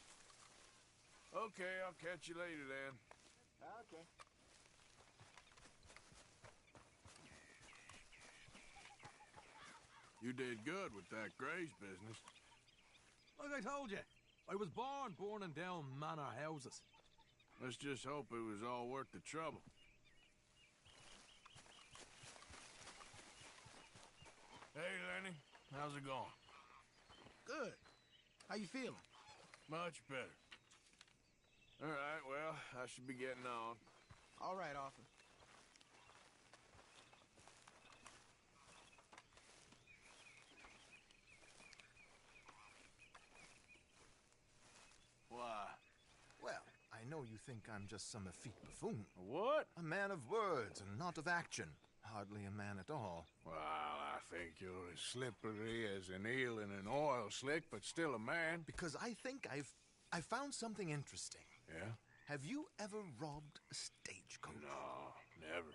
Okay, I'll catch you later then. Okay. You did good with that Grays business. Like I told you, I was born burning down manor houses. Let's just hope it was all worth the trouble. Hey, Lenny. How's it going? Good. How you feeling? Much better. All right, well, I should be getting on. All right, Arthur. Why? Well, I know you think I'm just some effete buffoon. What? A man of words and not of action. Hardly a man at all. Well, I think you're as slippery as an eel in an oil slick, but still a man. Because I think I've found something interesting. Yeah? Have you ever robbed a stagecoach? No, never.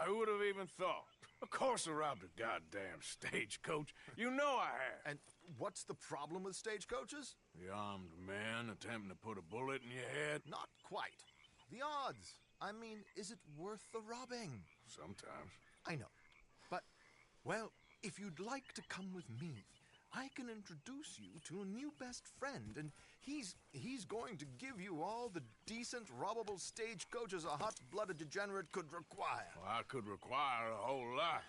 Who would have even thought? Of course I robbed a goddamn stagecoach. You know I have. And what's the problem with stagecoaches? The armed man attempting to put a bullet in your head? Not quite. The odds. I mean, is it worth the robbing? Sometimes. I know. But, well, if you'd like to come with me, I can introduce you to a new best friend, and he's going to give you all the decent, robbable stagecoaches a hot-blooded degenerate could require. Well, I could require a whole lot.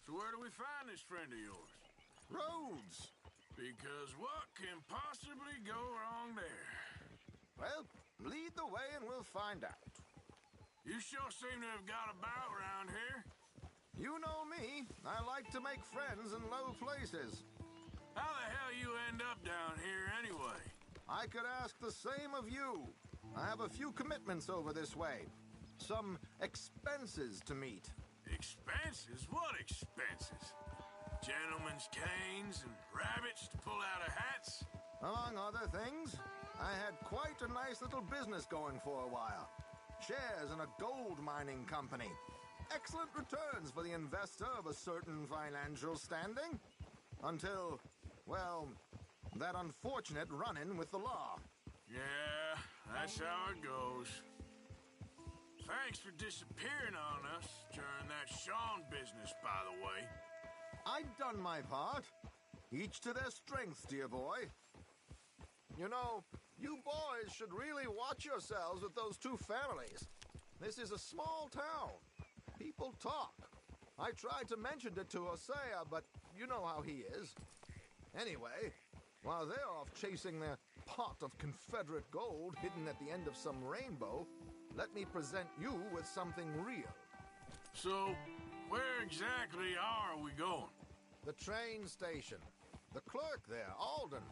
So where do we find this friend of yours? Roads. Because what can possibly go wrong there? Well, lead the way and we'll find out. You sure seem to have got about around here. You know me. I like to make friends in low places. How the hell you end up down here anyway? I could ask the same of you. I have a few commitments over this way. Some expenses to meet. Expenses? What expenses? Gentlemen's canes and rabbits to pull out of hats? Among other things, I had quite a nice little business going for a while. Shares in a gold mining company. Excellent returns for the investor of a certain financial standing. Until, well, that unfortunate run-in with the law. Yeah, that's how it goes. Thanks for disappearing on us during that Sean business, by the way. I'd done my part. Each to their strengths, dear boy. You know, you boys should really watch yourselves with those two families. This is a small town. People talk. I tried to mention it to Hosea, but you know how he is. Anyway, while they're off chasing their pot of Confederate gold hidden at the end of some rainbow, let me present you with something real. So, where exactly are we going? The train station. The clerk there, Alden,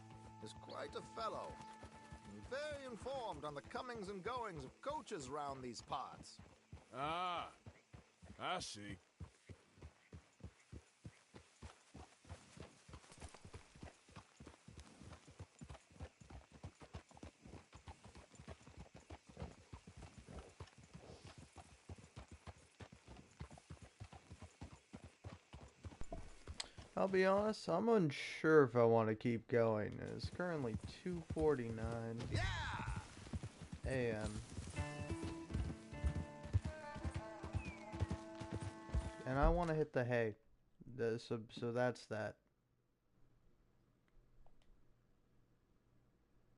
is quite a fellow. Very informed on the comings and goings of coaches round these parts. Ah, I see. I'll be honest, I'm unsure if I want to keep going. It's currently 2:49 a.m. And I want to hit the hay. So that's that.